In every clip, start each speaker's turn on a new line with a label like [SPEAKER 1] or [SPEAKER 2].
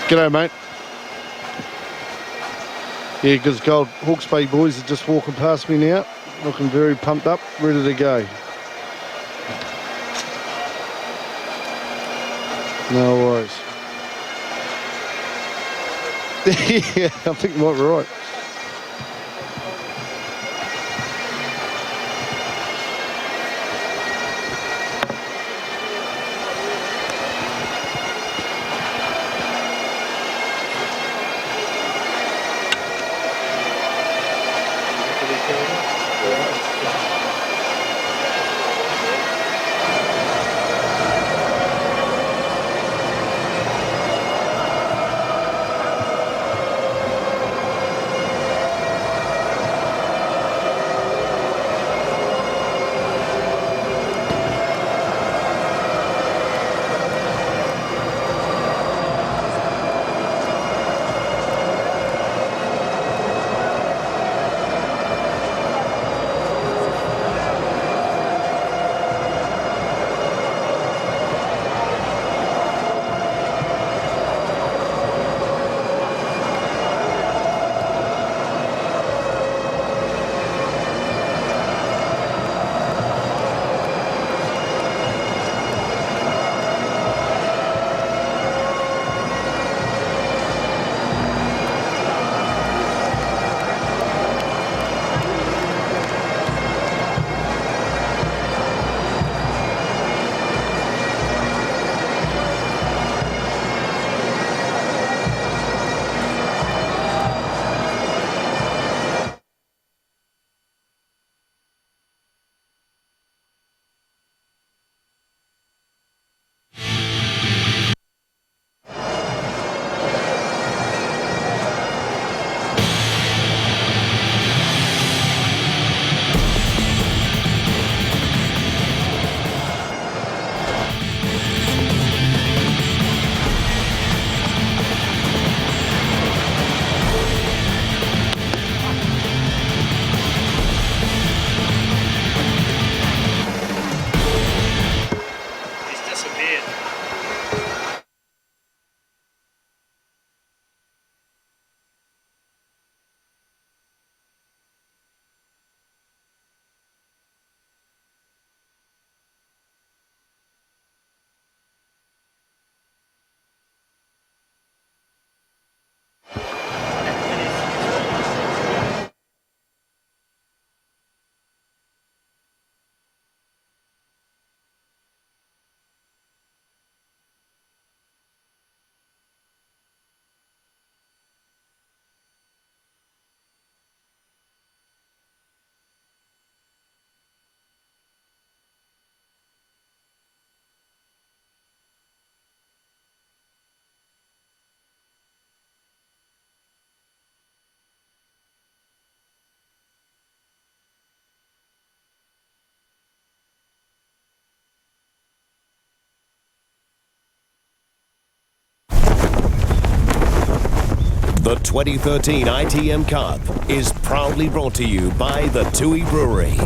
[SPEAKER 1] G'day, mate. Yeah, because gold Hawke's Bay boys are just walking past me now, looking very pumped up, ready to go. No worries. Yeah, I think you might be right.
[SPEAKER 2] The 2013 ITM Cup is proudly brought to you by the Tui Brewery.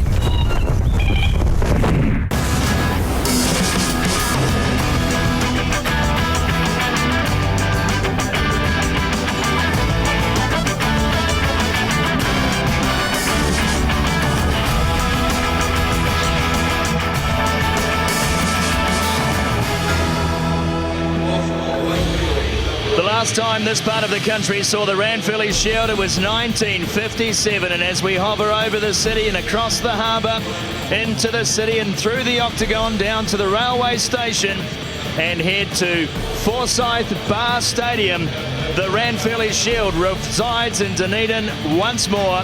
[SPEAKER 3] Last time this part of the country saw the Ranfurly Shield, it was 1957, and as we hover over the city and across the harbour, into the city and through the Octagon down to the railway station and head to Forsyth Bar Stadium, the Ranfurly Shield resides in Dunedin once more,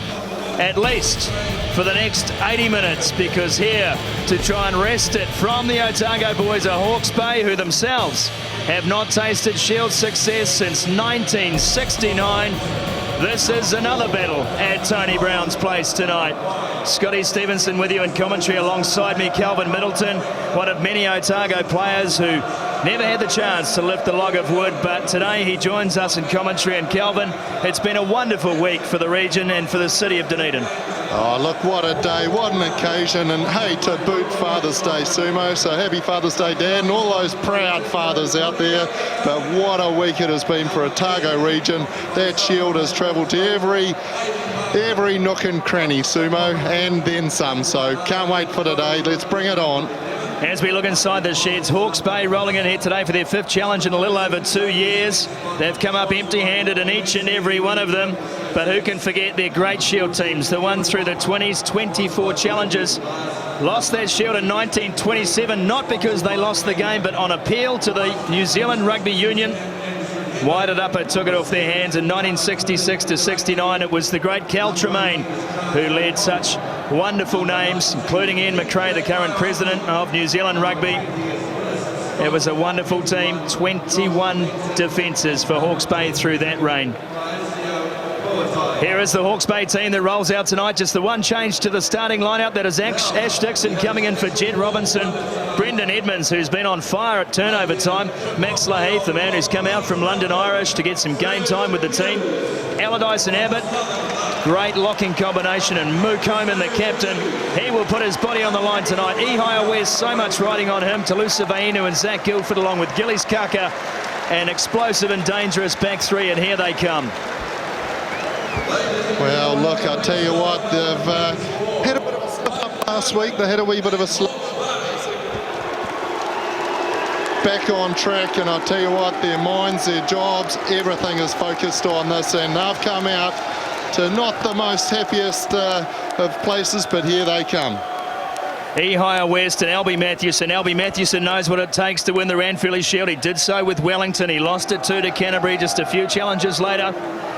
[SPEAKER 3] at least for the next 80 minutes, because here to try and wrest it from the Otago boys are Hawke's Bay, who themselves have not tasted Shield success since 1969. This is another battle at Tony Brown's place tonight. Scotty Stevenson with you in commentary alongside me, Calvin Middleton, one of many Otago players who never had the chance to lift the log of wood, but today he joins us in commentary. And Calvin, it's been a wonderful week for the region and for the city of Dunedin.
[SPEAKER 4] Oh, look, what a day, what an occasion, and hey, to boot Father's Day, Sumo, so happy Father's Day, Dad, and all those proud fathers out there. But what a week it has been for Otago region. That shield has travelled to every nook and cranny, Sumo, and then some, so can't wait for today. Let's bring it on.
[SPEAKER 3] As we look inside the sheds, Hawke's Bay rolling in here today for their 5th challenge in a little over 2 years. They've come up empty-handed in each and every one of them, but who can forget their great shield teams, the one through the 20s, 24 challenges. Lost that shield in 1927, not because they lost the game, but on appeal to the New Zealand Rugby Union. Wired it up and took it off their hands in 1966 to 69. It was the great Cal Tremaine who led such wonderful names, including Ian McRae, the current president of New Zealand Rugby. It was a wonderful team, 21 defences for Hawke's Bay through that reign. Here is the Hawke's Bay team that rolls out tonight. Just the one change to the starting lineup. That is Ash Dixon coming in for Jed Robinson. Brendan Edmonds, who's been on fire at turnover time. Max Laheath, the man who's come out from London Irish to get some game time with the team. Allardyce and Abbott. Great locking combination, and Mook Coleman, the captain, he will put his body on the line tonight. Ihaya West, so much riding on him. Talusa Vainu and Zach Guildford along with Gillies Kaka. An explosive and dangerous back three, and here they come.
[SPEAKER 4] Well, look, I'll tell you what, they've had a bit of a slip up last week. They had a wee bit of a slip. Back on track, and I'll tell you what, their minds, their jobs, everything is focused on this, and they've come out to not the most happiest of places, but here they come.
[SPEAKER 3] Ihaya West and Albie Matthewson. Albie Matthewson knows what it takes to win the Ranfurly Shield. He did so with Wellington. He lost it to Canterbury just a few challenges later.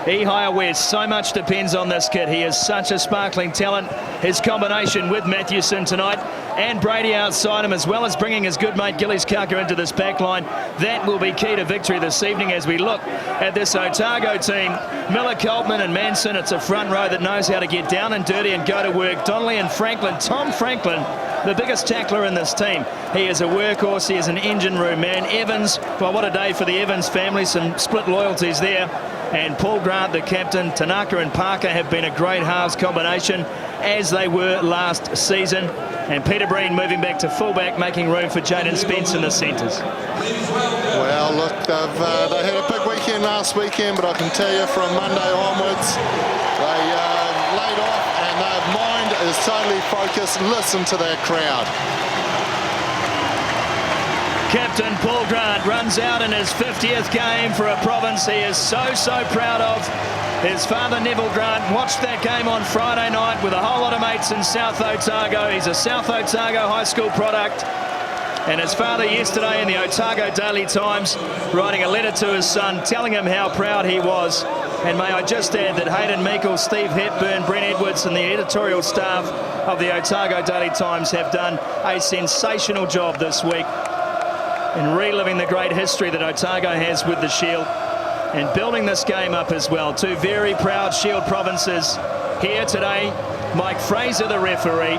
[SPEAKER 3] Ihaya West, so much depends on this kid. He is such a sparkling talent. His combination with Matthewson tonight and Brady outside him, as well as bringing his good mate Gillies Kaka into this back line, that will be key to victory this evening as we look at this Otago team. Miller, Coltman and Manson. It's a front row that knows how to get down and dirty and go to work. Donnelly and Franklin. Tom Franklin, the biggest tackler in this team. He is a workhorse. He is an engine room man. Evans, well, what a day for the Evans family. Some split loyalties there. And Paul Grant, the captain. Tanaka and Parker have been a great halves combination, as they were last season. And Peter Breen moving back to fullback, making room for Jaden Spence in the centres.
[SPEAKER 4] Well, look, they had a big weekend last weekend, but I can tell you from Monday onwards, they laid off and their mind is totally focused. Listen to that crowd.
[SPEAKER 3] Captain Paul Grant runs out in his 50th game for a province he is so proud of. His father, Neville Grant, watched that game on Friday night with a whole lot of mates in South Otago. He's a South Otago high school product. And his father yesterday in the Otago Daily Times writing a letter to his son telling him how proud he was. And may I just add that Hayden Meikle, Steve Hepburn, Brent Edwards and the editorial staff of the Otago Daily Times have done a sensational job this week in reliving the great history that Otago has with the Shield and building this game up as well. Two very proud Shield provinces here today. Mike Fraser, the referee.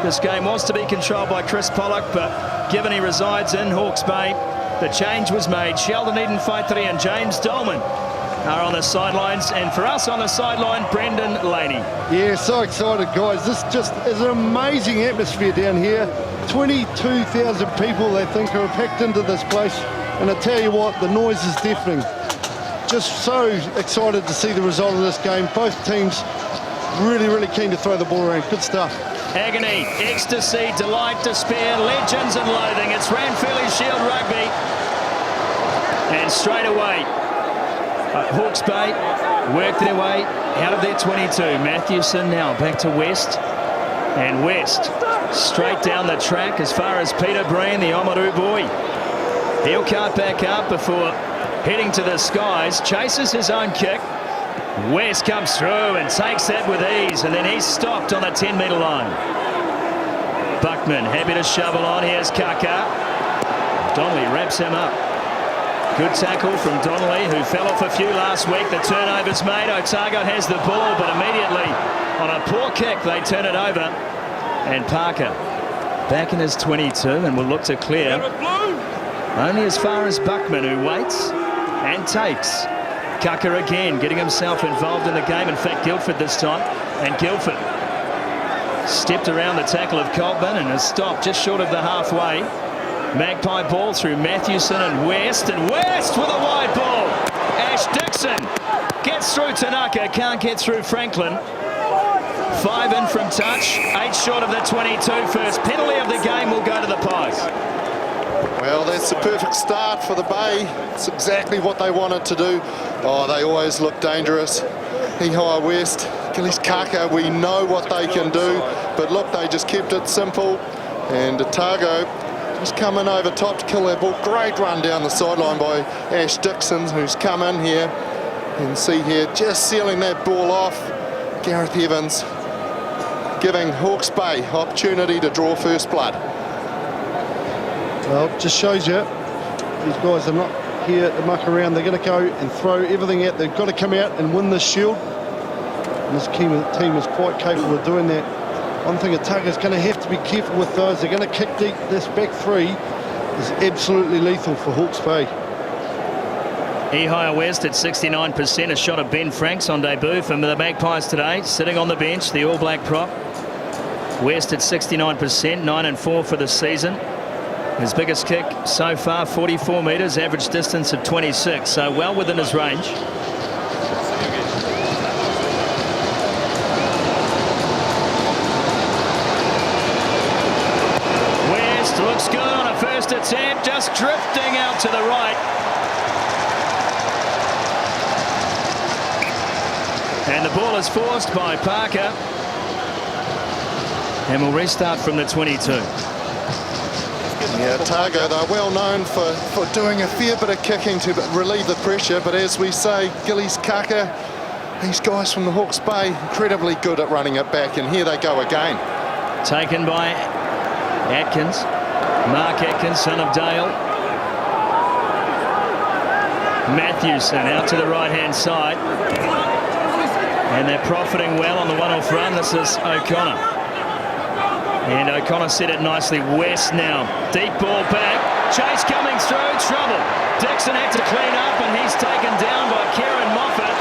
[SPEAKER 3] This game was to be controlled by Chris Pollock, but given he resides in Hawke's Bay, the change was made. Sheldon Eden Faitri and James Dolman are on the sidelines, and for us on the sideline, Brendan Laney.
[SPEAKER 1] Yeah, so excited, guys. This just is an amazing atmosphere down here. 22,000 people, they think, are packed into this place. And I tell you what, the noise is deafening. Just so excited to see the result of this game. Both teams really keen to throw the ball around. Good stuff.
[SPEAKER 3] Agony, ecstasy, delight, despair, legends and loathing. It's Ranfurly Shield Rugby. And straight away, Hawke's Bay work their way out of their 22. Matthewson now back to West. And West straight down the track as far as Peter Breen, the Oamaru boy. He'll cut back up before heading to the skies. Chases his own kick. West comes through and takes that with ease, and then he's stopped on the 10-metre line. Buckman happy to shovel on. Here's Kaka. Donnelly wraps him up. Good tackle from Donnelly, who fell off a few last week. The turnover's made. Otago has the ball, but immediately on a poor kick, they turn it over. And Parker back in his 22 and will look to clear. Only as far as Buckman, who waits and takes. Kaka again getting himself involved in the game. In fact, Guildford this time. And Guildford stepped around the tackle of Coltman and has stopped just short of the halfway. Magpie ball through Matthewson and West with a wide ball. Ash Dixon gets through Tanaka, can't get through Franklin. 5 in from touch, 8 short of the 22. First penalty of the game will go to the Pies.
[SPEAKER 4] Well, that's the perfect start for the Bay. It's exactly what they wanted to do. Oh, they always look dangerous. Hihai West, Gillies Kaka, we know what they can do, but look, they just kept it simple. And Otago just coming over top to kill that ball. Great run down the sideline by Ash Dixon, who's come in here. You can see here, just sealing that ball off. Gareth Evans giving Hawke's Bay opportunity to draw first blood.
[SPEAKER 1] Well, it just shows you these guys are not here to muck around. They're going to go and throw everything out. They've got to come out and win this shield. And this team is quite capable of doing that. One thing Otago's going to have to be careful with those. They're going to kick deep. This back three is absolutely lethal for Hawke's Bay.
[SPEAKER 3] Hihai West at 69%. A shot of Ben Franks on debut from the Magpies today. Sitting on the bench, the All Black prop. West at 69%, 9-4 for the season. His biggest kick so far, 44 metres, average distance of 26, so well within his range. West looks good on a first attempt, just drifting out to the right. And the ball is forced by Parker. And we'll restart from the 22.
[SPEAKER 4] Yeah, Otago, they're well known for doing a fair bit of kicking to relieve the pressure, but as we say, Gillies Kaka, these guys from the Hawke's Bay, incredibly good at running it back, and here they go again.
[SPEAKER 3] Taken by Atkins, Mark Atkins, son of Dale. Matthewson out to the right-hand side. And they're profiting well on the one-off run. This is O'Connor. And O'Connor set it nicely. West now. Deep ball back. Chase coming through. Trouble. Dixon had to clean up and he's taken down by Kieran Moffat.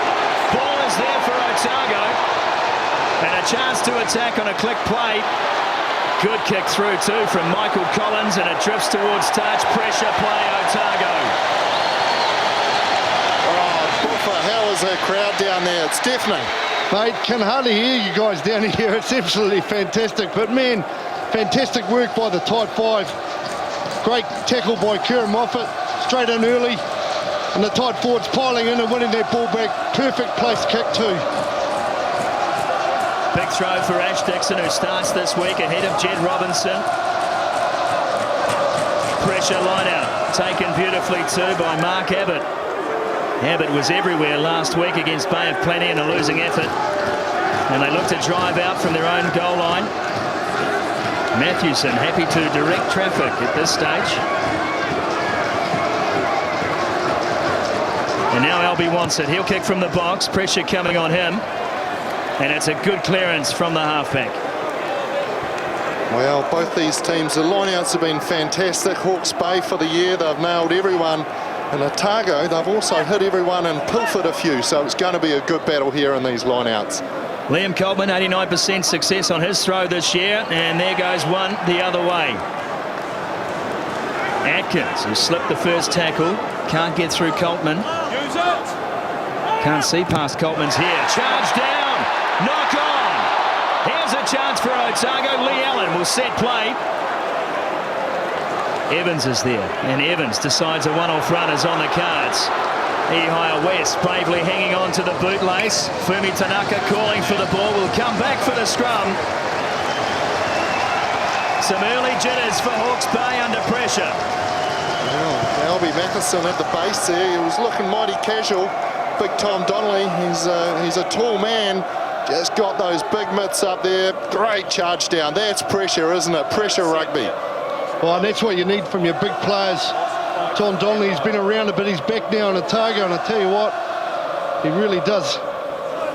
[SPEAKER 3] Ball is there for Otago. And a chance to attack on a click play. Good kick through too from Michael Collins and it drifts towards touch. Pressure play Otago.
[SPEAKER 4] Oh, Buffer, how is that crowd down there? It's deafening.
[SPEAKER 1] Mate, can hardly hear you guys down here. It's absolutely fantastic. But man, fantastic work by the tight five. Great tackle by Kieran Moffat. Straight in early. And the tight forwards piling in and winning that ball back. Perfect place kick too.
[SPEAKER 3] Big throw for Ash Dixon, who starts this week ahead of Jed Robinson. Pressure line out. Taken beautifully too by Mark Abbott. Abbott was everywhere last week against Bay of Plenty in a losing effort. And they look to drive out from their own goal line. Matthewson happy to direct traffic at this stage. And now Albie wants it. He'll kick from the box. Pressure coming on him. And it's a good clearance from the halfback.
[SPEAKER 4] Well, both these teams, the lineouts have been fantastic. Hawke's Bay for the year, they've nailed everyone. And Otago, they've also hit everyone and pilfered a few, so it's going to be a good battle here in these lineouts.
[SPEAKER 3] Liam Coltman, 89% success on his throw this year, and there goes one the other way. Atkins, who slipped the first tackle, can't get through Coltman. Can't see past Coltman's here. Charge down, knock on. Here's a chance for Otago. Lee Allen will set play. Evans is there, and Evans decides a one-off run is on the cards. Hihai West bravely hanging on to the bootlace. Fumi Tanaka calling for the ball, will come back for the scrum. Some early jitters for Hawke's Bay under pressure.
[SPEAKER 4] Well, Albie Matheson at the base there, he was looking mighty casual. Big Tom Donnelly, he's a tall man, just got those big mitts up there. Great charge down, that's pressure, isn't it? Pressure rugby.
[SPEAKER 1] Well, and that's what you need from your big players. John Donnelly's been around a bit. He's back now in Otago, and I tell you what, he really does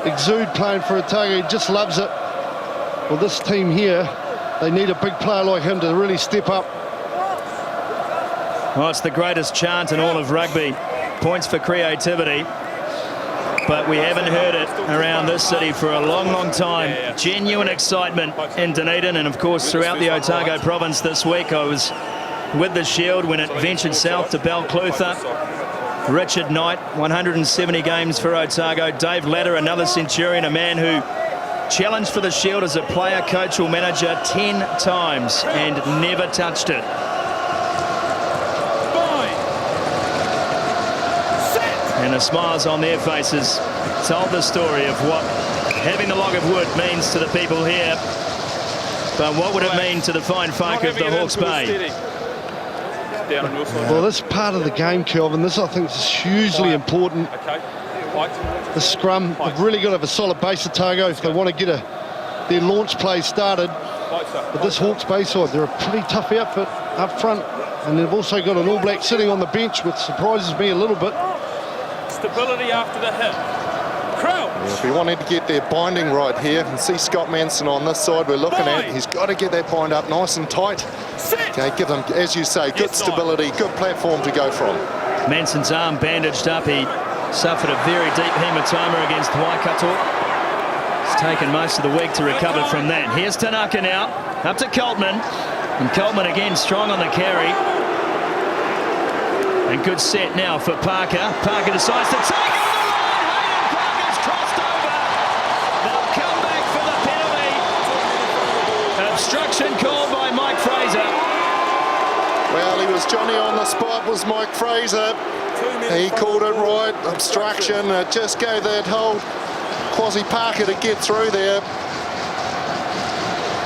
[SPEAKER 1] exude playing for Otago. He just loves it. Well, this team here, they need a big player like him to really step up.
[SPEAKER 3] Well, it's the greatest chant in all of rugby. Points for creativity. But we haven't heard it around this city for a long, long time. Genuine excitement in Dunedin, and of course throughout the Otago province this week. I was with the Shield when it ventured south to Balclutha. Richard Knight, 170 games for Otago. Dave Latter, another Centurion, a man who challenged for the Shield as a player, coach or manager 10 times and never touched it. And the smiles on their faces told the story of what having the log of wood means to the people here. But what would it mean to the fine folk of the Hawke's Bay?
[SPEAKER 1] Well, this part of the game, Kelvin, this I think is hugely important. The scrum, they've really got to have a solid base of Otago if they want to get their launch play started. But this Hawke's Bay side, they're a pretty tough outfit up front. And they've also got an All Black sitting on the bench, which surprises me a little bit.
[SPEAKER 5] Stability after the hit. Crouch.
[SPEAKER 4] Yeah, if we wanted to get their binding right here, and see Scott Manson on this side we're looking at, he's got to get that bind up nice and tight. Okay, give them, as you say, good stability, good platform to go from.
[SPEAKER 3] Manson's arm bandaged up. He suffered a very deep hematoma against Waikato. It's taken most of the week to recover from that. Here's Tanaka now, up to Coltman. And Coltman again strong on the carry. And good set now for Parker. Parker decides to take it on the line. Hayden Parker's crossed over. They'll come back for the penalty. Obstruction called by Mike Fraser.
[SPEAKER 4] Well, he was Johnny on the spot, was Mike Fraser. He called it right. Obstruction. Just gave that hold. Quasi Parker to get through there.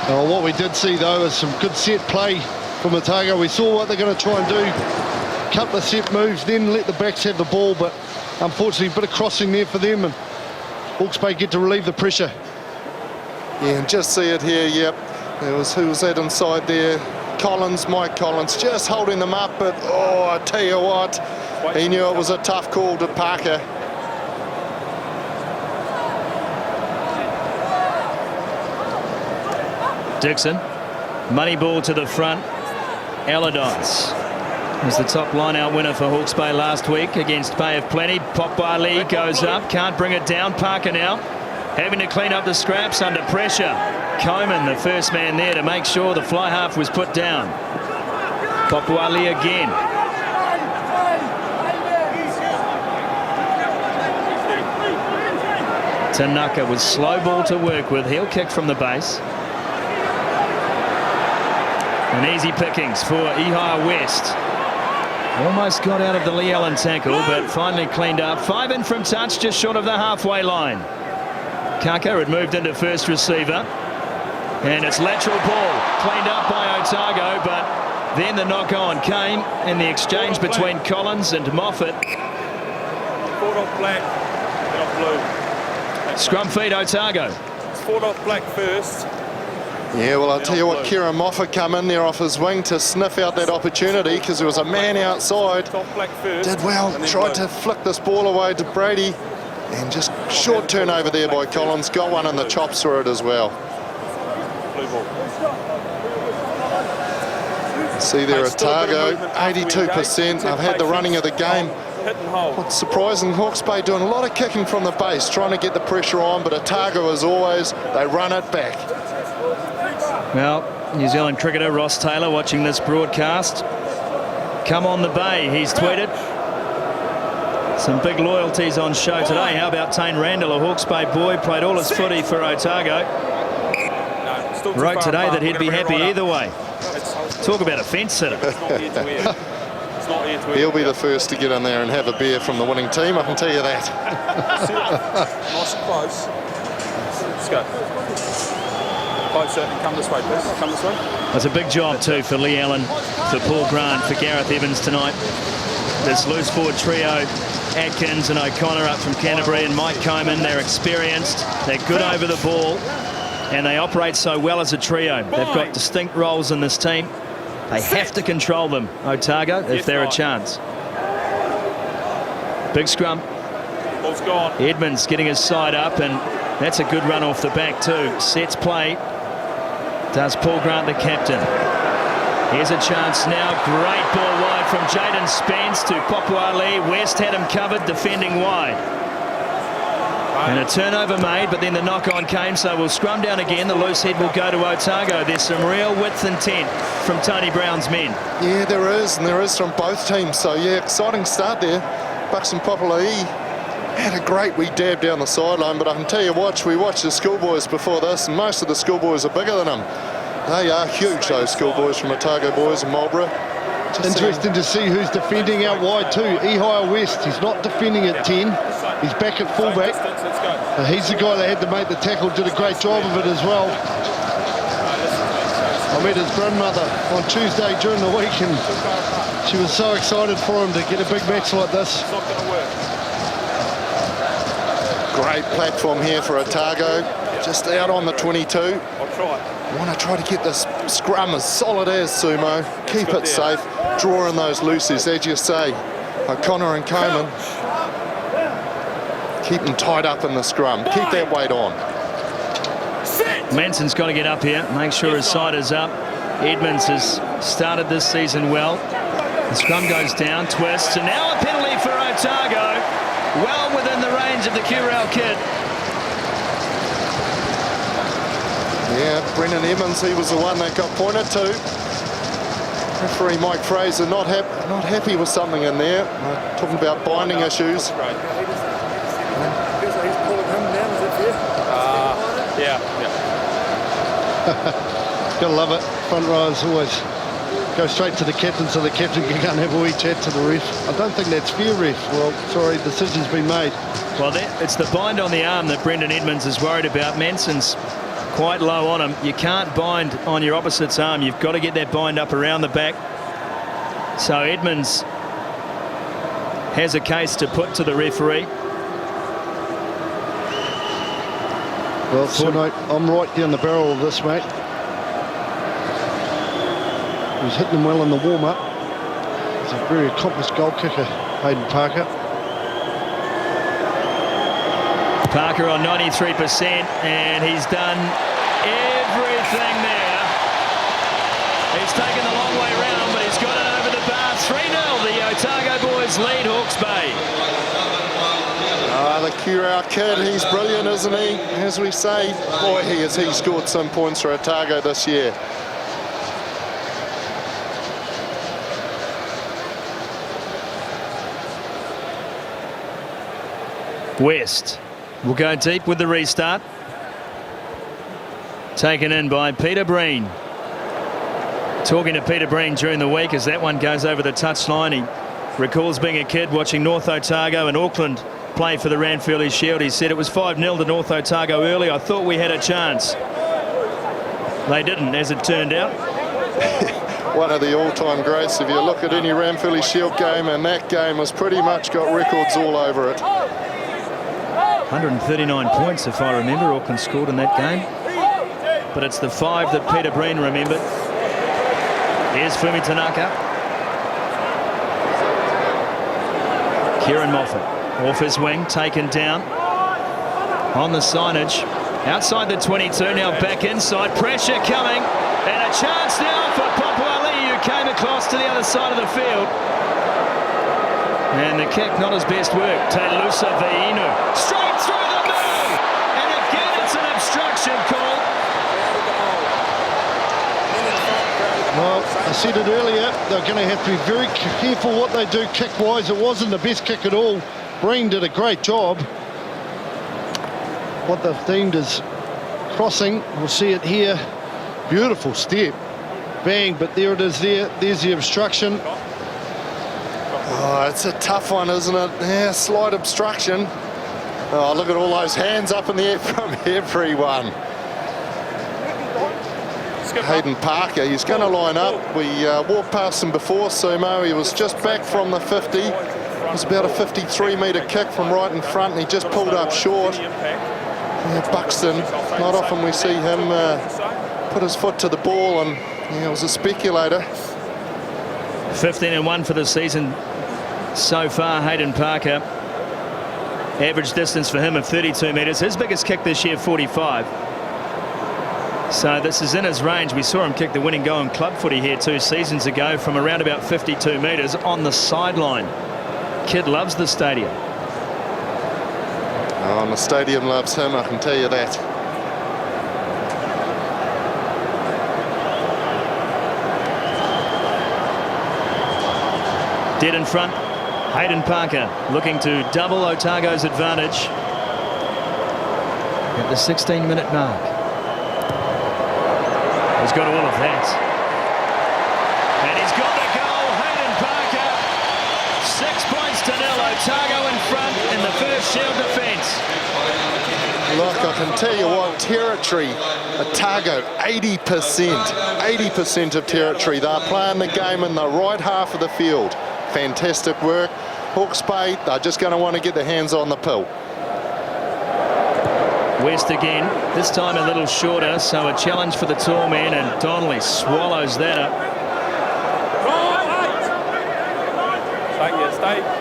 [SPEAKER 1] Well, what we did see, though, is some good set play from Otago. We saw what they're going to try and do. Couple of set moves, then let the backs have the ball, but unfortunately a bit of crossing there for them, and Hawke's Bay get to relieve the pressure.
[SPEAKER 4] Yeah, and just see it here, yep. There was, who was that inside there? Collins, Mike Collins, just holding them up, but oh, I tell you what, he knew it was a tough call to Parker.
[SPEAKER 3] Dixon, money ball to the front. Allardyce was the top line-out winner for Hawke's Bay last week against Bay of Plenty. Pop by Lee, goes up, can't bring it down. Parker now having to clean up the scraps under pressure. Coman, the first man there to make sure the fly half was put down. Pop by Lee again. Tanaka with slow ball to work with. Heel kick from the base. And easy pickings for Ihia West. Almost got out of the Lee Allen tackle, but finally cleaned up. 5 in from touch, just short of the halfway line. Kaka had moved into first receiver. And it's lateral ball, cleaned up by Otago, but then the knock-on came in the exchange between Collins and Moffat.
[SPEAKER 5] Fought off black, then off blue.
[SPEAKER 3] Scrum feed Otago.
[SPEAKER 5] Fought off black first.
[SPEAKER 4] Yeah, well, I'll tell you what, Kieran Moffat come in there off his wing to sniff out that opportunity because there was a man outside. Did well, tried to flick this ball away to Brady, and just short turnover there by Collins. Got one in the chops through it as well. See there, Otago, 82%. I've had the running of the game. What's surprising, Hawke's Bay doing a lot of kicking from the base, trying to get the pressure on, but Otago, as always, they run it back.
[SPEAKER 3] Well, New Zealand cricketer Ross Taylor watching this broadcast. Come on the Bay, he's tweeted. Some big loyalties on show today. How about Tane Randall, a Hawke's Bay boy, played all his footy for Otago. Wrote today that he'd be happy either way. Talk about a fence sitter.
[SPEAKER 4] He'll be the first to get in there and have a beer from the winning team, I can tell you that.
[SPEAKER 5] Nice and close. Let's go. Come this way, please. Come this way.
[SPEAKER 3] That's a big job too for Lee Allen, for Paul Grant, for Gareth Evans tonight. This loose forward trio, Atkins and O'Connor up from Canterbury, and Mike Coman. They're experienced, they're good over the ball, and they operate so well as a trio. They've got distinct roles in this team. They have to control them, Otago, if they're a chance. Big scrum.
[SPEAKER 5] Ball's gone.
[SPEAKER 3] Edmonds getting his side up, and that's a good run off the back too. Sets play. Does Paul Grant, the captain. Here's a chance now. Great ball wide from Jaden Spence to Papua Ali. West had him covered, defending wide. And a turnover made, but then the knock-on came, so we'll scrum down again. The loose head will go to Otago. There's some real width intent from Tony Brown's men.
[SPEAKER 4] Yeah, there is, and there is from both teams. So, yeah, exciting start there. Buxton Papali'i had a great wee dab down the sideline, but I can tell you what, we watched the schoolboys before this, and most of the schoolboys are bigger than them. They are huge, those schoolboys from Otago boys and Marlborough.
[SPEAKER 1] Interesting to see who's defending out wide too. Ehire West, he's not defending at 10. He's back at fullback. He's the guy that had to make the tackle, did a great job of it as well. I met his grandmother on Tuesday during the week, and she was so excited for him to get a big match like this.
[SPEAKER 4] Great platform here for Otago, just out on the 22.
[SPEAKER 5] I'll try.
[SPEAKER 4] Want to try to get this scrum as solid as Sumo. Keep it safe, draw in those loosies, as you say. O'Connor and Coleman. Keep them tied up in the scrum. Keep that weight on.
[SPEAKER 3] Manson's got to get up here, make sure his side is up. Edmonds has started this season well. The scrum goes down, twists, and now a penalty for Otago. Well within the range of the QRL kid.
[SPEAKER 4] Yeah, Brendan Evans, he was the one that got pointed to. Referee Mike Fraser not happy with something in there. Talking about binding issues.
[SPEAKER 5] Yeah.
[SPEAKER 1] Gotta love it. Front rowers always go straight to the captain so the captain can go and have a wee chat to the ref. I don't think that's fair, ref. Well, sorry, decision's been made.
[SPEAKER 3] Well, it's the bind on the arm that Brendan Edmonds is worried about. Manson's quite low on him. You can't bind on your opposite's arm. You've got to get that bind up around the back. So Edmonds has a case to put to the referee.
[SPEAKER 1] Well, Suno, I'm right down the barrel of this, mate. He was hitting them well in the warm-up. He's a very accomplished goal kicker, Hayden Parker.
[SPEAKER 3] Parker on 93%, and he's done everything there. He's taken the long way round, but he's got it over the bar. 3-0, the Otago boys lead Hawke's Bay.
[SPEAKER 4] The Curau kid, he's brilliant, isn't he? As we say, boy, he scored some points for Otago this year.
[SPEAKER 3] West will go deep with the restart. Taken in by Peter Breen. Talking to Peter Breen during the week as that one goes over the touchline. He recalls being a kid watching North Otago and Auckland play for the Ranfurly Shield. He said it was 5-0 to North Otago early. I thought we had a chance. They didn't, as it turned out.
[SPEAKER 4] One of the all-time greats. If you look at any Ranfurly Shield game, and that game has pretty much got records all over it.
[SPEAKER 3] 139 points, if I remember, Auckland scored in that game. But it's the 5 that Peter Breen remembered. Here's Fumi Tanaka. Kieran Moffat off his wing, taken down on the signage. Outside the 22, now back inside. Pressure coming. And a chance now for Papua Ali, who came across to the other side of the field. And the kick, not his best work. Telusa Veinu. Straight through the middle. And again, it's an obstruction call.
[SPEAKER 1] Well, I said it earlier, they're going to have to be very careful what they do kick-wise. It wasn't the best kick at all. Breen did a great job. What they've deemed as crossing, we'll see it here. Beautiful step. Bang, but there it is there. There's the obstruction.
[SPEAKER 4] Oh, it's a tough one, isn't it? Yeah, slight obstruction. Oh, look at all those hands up in the air from everyone. Hayden Parker, he's going to line up. We walked past him before, Sumo. He was just back from the 50. It was about a 53-metre kick from right in front, and he just pulled up short. Yeah, Buxton, not often we see him put his foot to the ball, and yeah, it was a speculator.
[SPEAKER 3] 15-1 for the season so far. Hayden Parker, average distance for him of 32 metres. His biggest kick this year, 45. So this is in his range. We saw him kick the winning goal in club footy here 2 seasons ago from around about 52 metres on the sideline. Kid loves the stadium.
[SPEAKER 4] Oh, and the stadium loves him, I can tell you that.
[SPEAKER 3] Dead in front, Hayden Parker looking to double Otago's advantage at the 16-minute mark. He's got all of that. And he's got the goal, Hayden Parker. 6 points to 0, Otago in front in the first Shield defence.
[SPEAKER 4] Look, I can tell you what, territory, Otago, 80% of territory. They're playing the game in the right half of the field. Fantastic work. Hawke's Bay, they're just going to want to get their hands on the pill.
[SPEAKER 3] West again, this time a little shorter, so a challenge for the tall man, and Donnelly swallows that up.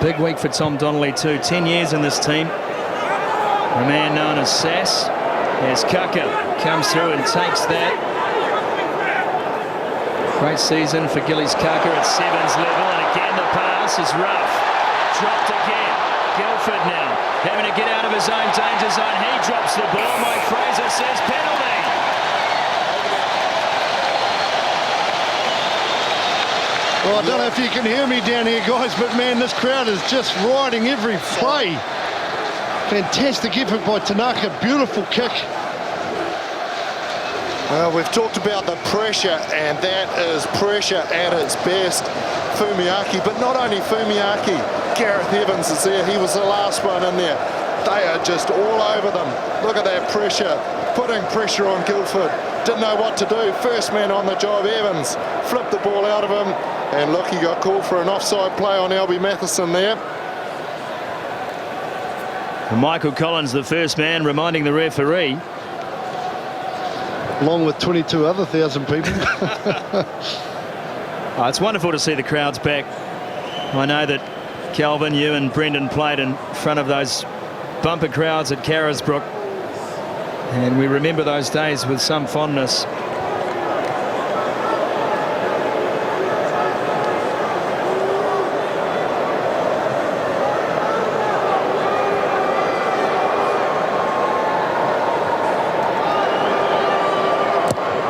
[SPEAKER 3] Big week for Tom Donnelly too, 10 years in this team. A man known as Sass, as Kaka comes through and takes that. Great season for Gillies Kaka at sevens level, and again the pass is rough. Dropped again. Guildford now having to get out of his own danger zone. He drops the ball. Mike Fraser says penalty.
[SPEAKER 1] Well, I don't know if you can hear me down here, guys, but man, this crowd is just riding every play. Fantastic effort by Tanaka. Beautiful kick.
[SPEAKER 4] Well, we've talked about the pressure, and that is pressure at its best. Fumiaki, but not only Fumiaki, Gareth Evans is there. He was the last one in there. They are just all over them. Look at that pressure, putting pressure on Guildford. Didn't know what to do. First man on the job, Evans, flipped the ball out of him, and look, he got called for an offside play on Albie Matheson there.
[SPEAKER 3] And Michael Collins, the first man, reminding the referee.
[SPEAKER 1] Along with 22 other 1,000 people.
[SPEAKER 3] Oh, it's wonderful to see the crowds back. I know that Calvin, you and Brendan played in front of those bumper crowds at Carisbrook, and we remember those days with some fondness.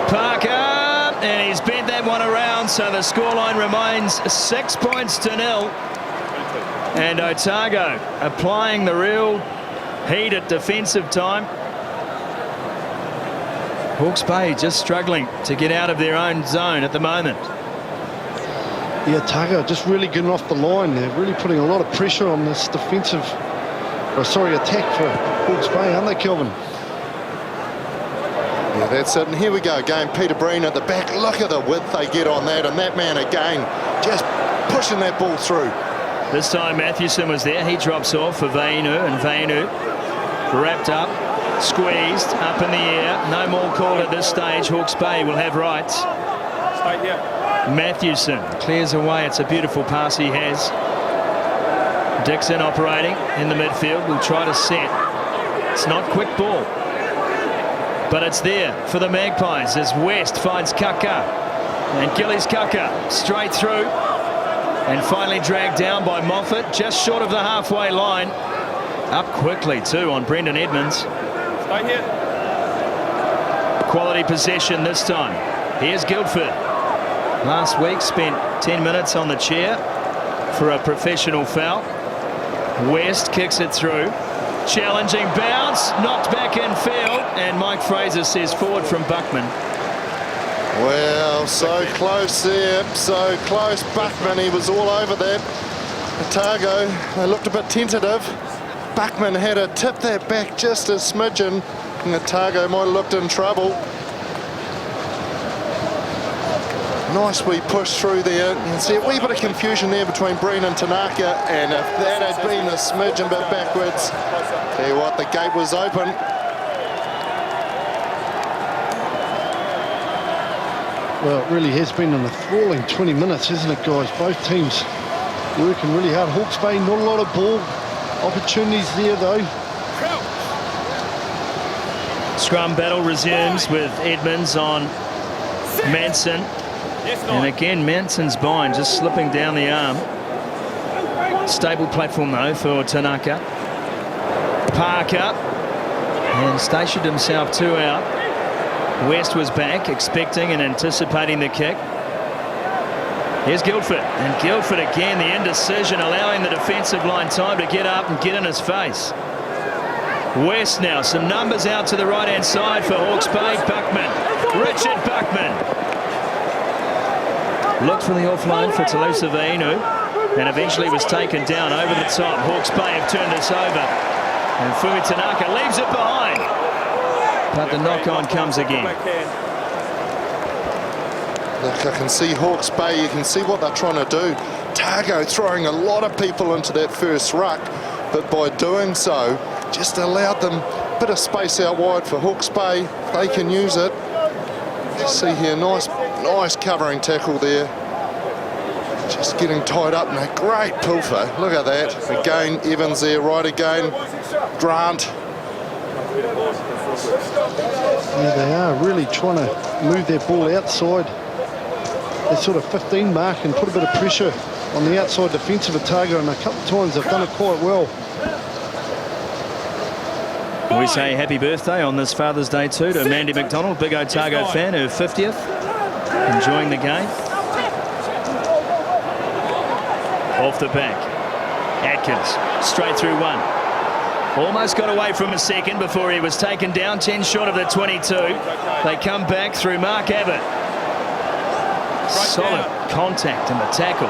[SPEAKER 3] Parker, and he's bent that one around, so the scoreline remains 6 points to 0. And Otago applying the real heat at defensive time. Hawke's Bay just struggling to get out of their own zone at the moment.
[SPEAKER 1] Yeah, Otago just really getting off the line. They're really putting a lot of pressure on this defensive, attack for Hawke's Bay, aren't they, Kelvin?
[SPEAKER 4] Yeah, that's it. And here we go again. Peter Breen at the back. Look at the width they get on that. And that man again just pushing that ball through.
[SPEAKER 3] This time Mathewson was there. He drops off for Vainu, and Vainu wrapped up, squeezed, up in the air. No more call at this stage. Hawke's Bay will have rights.
[SPEAKER 5] Stay here.
[SPEAKER 3] Mathewson clears away. It's a beautiful pass he has. Dixon operating in the midfield. Will try to set. It's not quick ball, but it's there for the Magpies as West finds Kaka, and Gillies Kaka straight through, and finally dragged down by Moffat just short of the halfway line. Up quickly too on Brendan Edmonds.
[SPEAKER 5] Stay here.
[SPEAKER 3] Quality possession this time. Here's Guildford. Last week spent 10 minutes on the chair for a professional foul. West kicks it through. Challenging bounce, knocked back in field, and Mike Fraser says forward from Buckman.
[SPEAKER 4] Well, so close there, so close. Buckman, he was all over that. Otago, they looked a bit tentative. Buckman had to tip that back just a smidgen, and Otago might have looked in trouble. Nice wee push through there. You can see a wee bit of confusion there between Breen and Tanaka, and if that had been a smidgen bit backwards, tell you what, the gate was open.
[SPEAKER 1] Well, it really has been an enthralling 20 minutes, hasn't it, guys? Both teams working really hard. Hawke's Bay, not a lot of ball opportunities there, though.
[SPEAKER 3] Scrum battle resumes with Edmonds on Manson. And again, Manson's bind just slipping down the arm. Stable platform, though, for Tanaka. Parker. And stationed himself 2 out. West was back, expecting and anticipating the kick. Here's Guildford. And Guildford again, the indecision, allowing the defensive line time to get up and get in his face. West now, some numbers out to the right-hand side for Hawke's Bay. Buckman, Richard Buckman. Looked for the offload for Talusa Vainu, and eventually was taken down over the top. Hawke's Bay have turned this over, and Fumi Tanaka leaves it behind. But the knock-on comes again.
[SPEAKER 4] Look, I can see Hawke's Bay, you can see what they're trying to do. Otago throwing a lot of people into that first ruck, but by doing so, just allowed them a bit of space out wide for Hawke's Bay. They can use it. You see here, nice covering tackle there. Just getting tied up in a great pilfer. Look at that. Again, Evans there, right again. Grant.
[SPEAKER 1] Yeah, they are really trying to move their ball outside that sort of 15 mark and put a bit of pressure on the outside defence of Otago, and a couple of times they've done it quite well.
[SPEAKER 3] We say happy birthday on this Father's Day too to Mandy McDonald, big Otago fan, her 50th, enjoying the game. Off the back, Atkins, straight through one. Almost got away from a second before he was taken down, 10 short of the 22. They come back through Mark Abbott. Solid contact in the tackle.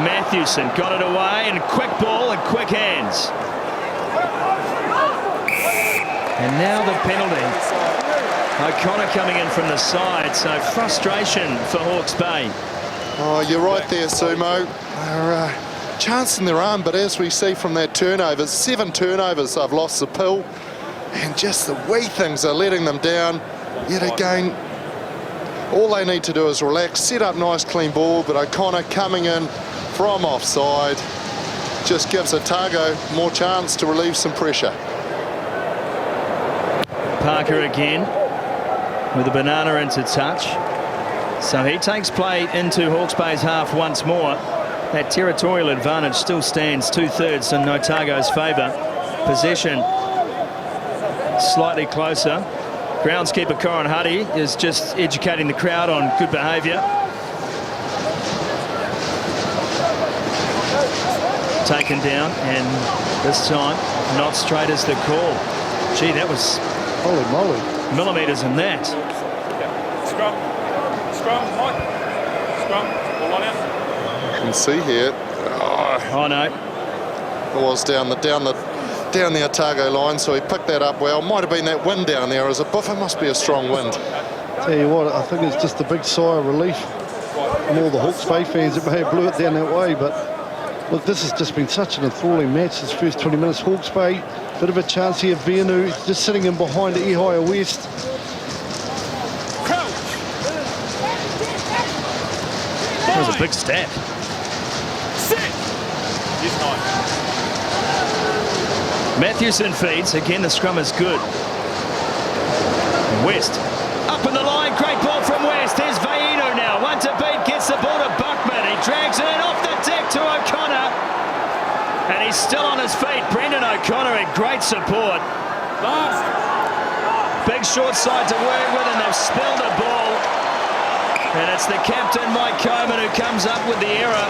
[SPEAKER 3] Matthewson got it away, and quick ball and quick hands. And now the penalty. O'Connor coming in from the side, so frustration for Hawke's Bay.
[SPEAKER 4] Oh, you're right there, Sumo. They're chancing their arm, but as we see from their turnovers, 7 turnovers, they've lost the pill, and just the wee things are letting them down. Yet again, all they need to do is relax, set up nice clean ball, but O'Connor coming in from offside just gives Otago more chance to relieve some pressure.
[SPEAKER 3] Parker again with a banana into touch. So he takes play into Hawke's Bay's half once more. That territorial advantage still stands 2/3 in Otago's favour. Possession slightly closer. Groundskeeper Corin Huddy is just educating the crowd on good behaviour. Taken down, and this time not straight as the call. Gee, that was
[SPEAKER 1] Holy moly.
[SPEAKER 3] millimetres in that.
[SPEAKER 5] Scrum, Mike. Scrum, ball line out.
[SPEAKER 4] You can see here,
[SPEAKER 3] Oh no.
[SPEAKER 4] it was down the Otago line, so he picked that up well. Might have been that wind down there as a buffer. Must be a strong wind.
[SPEAKER 1] Tell you what, I think it's just a big sigh of relief from all the Hawke's Bay fans that may have blew it down that way. But look, this has just been such an enthralling match this first 20 minutes. Hawke's Bay, bit of a chance here. Vainu just sitting in behind Ehire West.
[SPEAKER 3] That was a big step. Matthewson feeds. Again, the scrum is good. West up in the line. Great ball from West. There's Vainu now. One to beat. Gets the ball to Buckman. He drags it in off the deck to O'Connor. And he's still on his feet. Brendan O'Connor had great support. Big short side to work with, and they've spilled a ball. And it's the captain, Mike Coleman, who comes up with the error.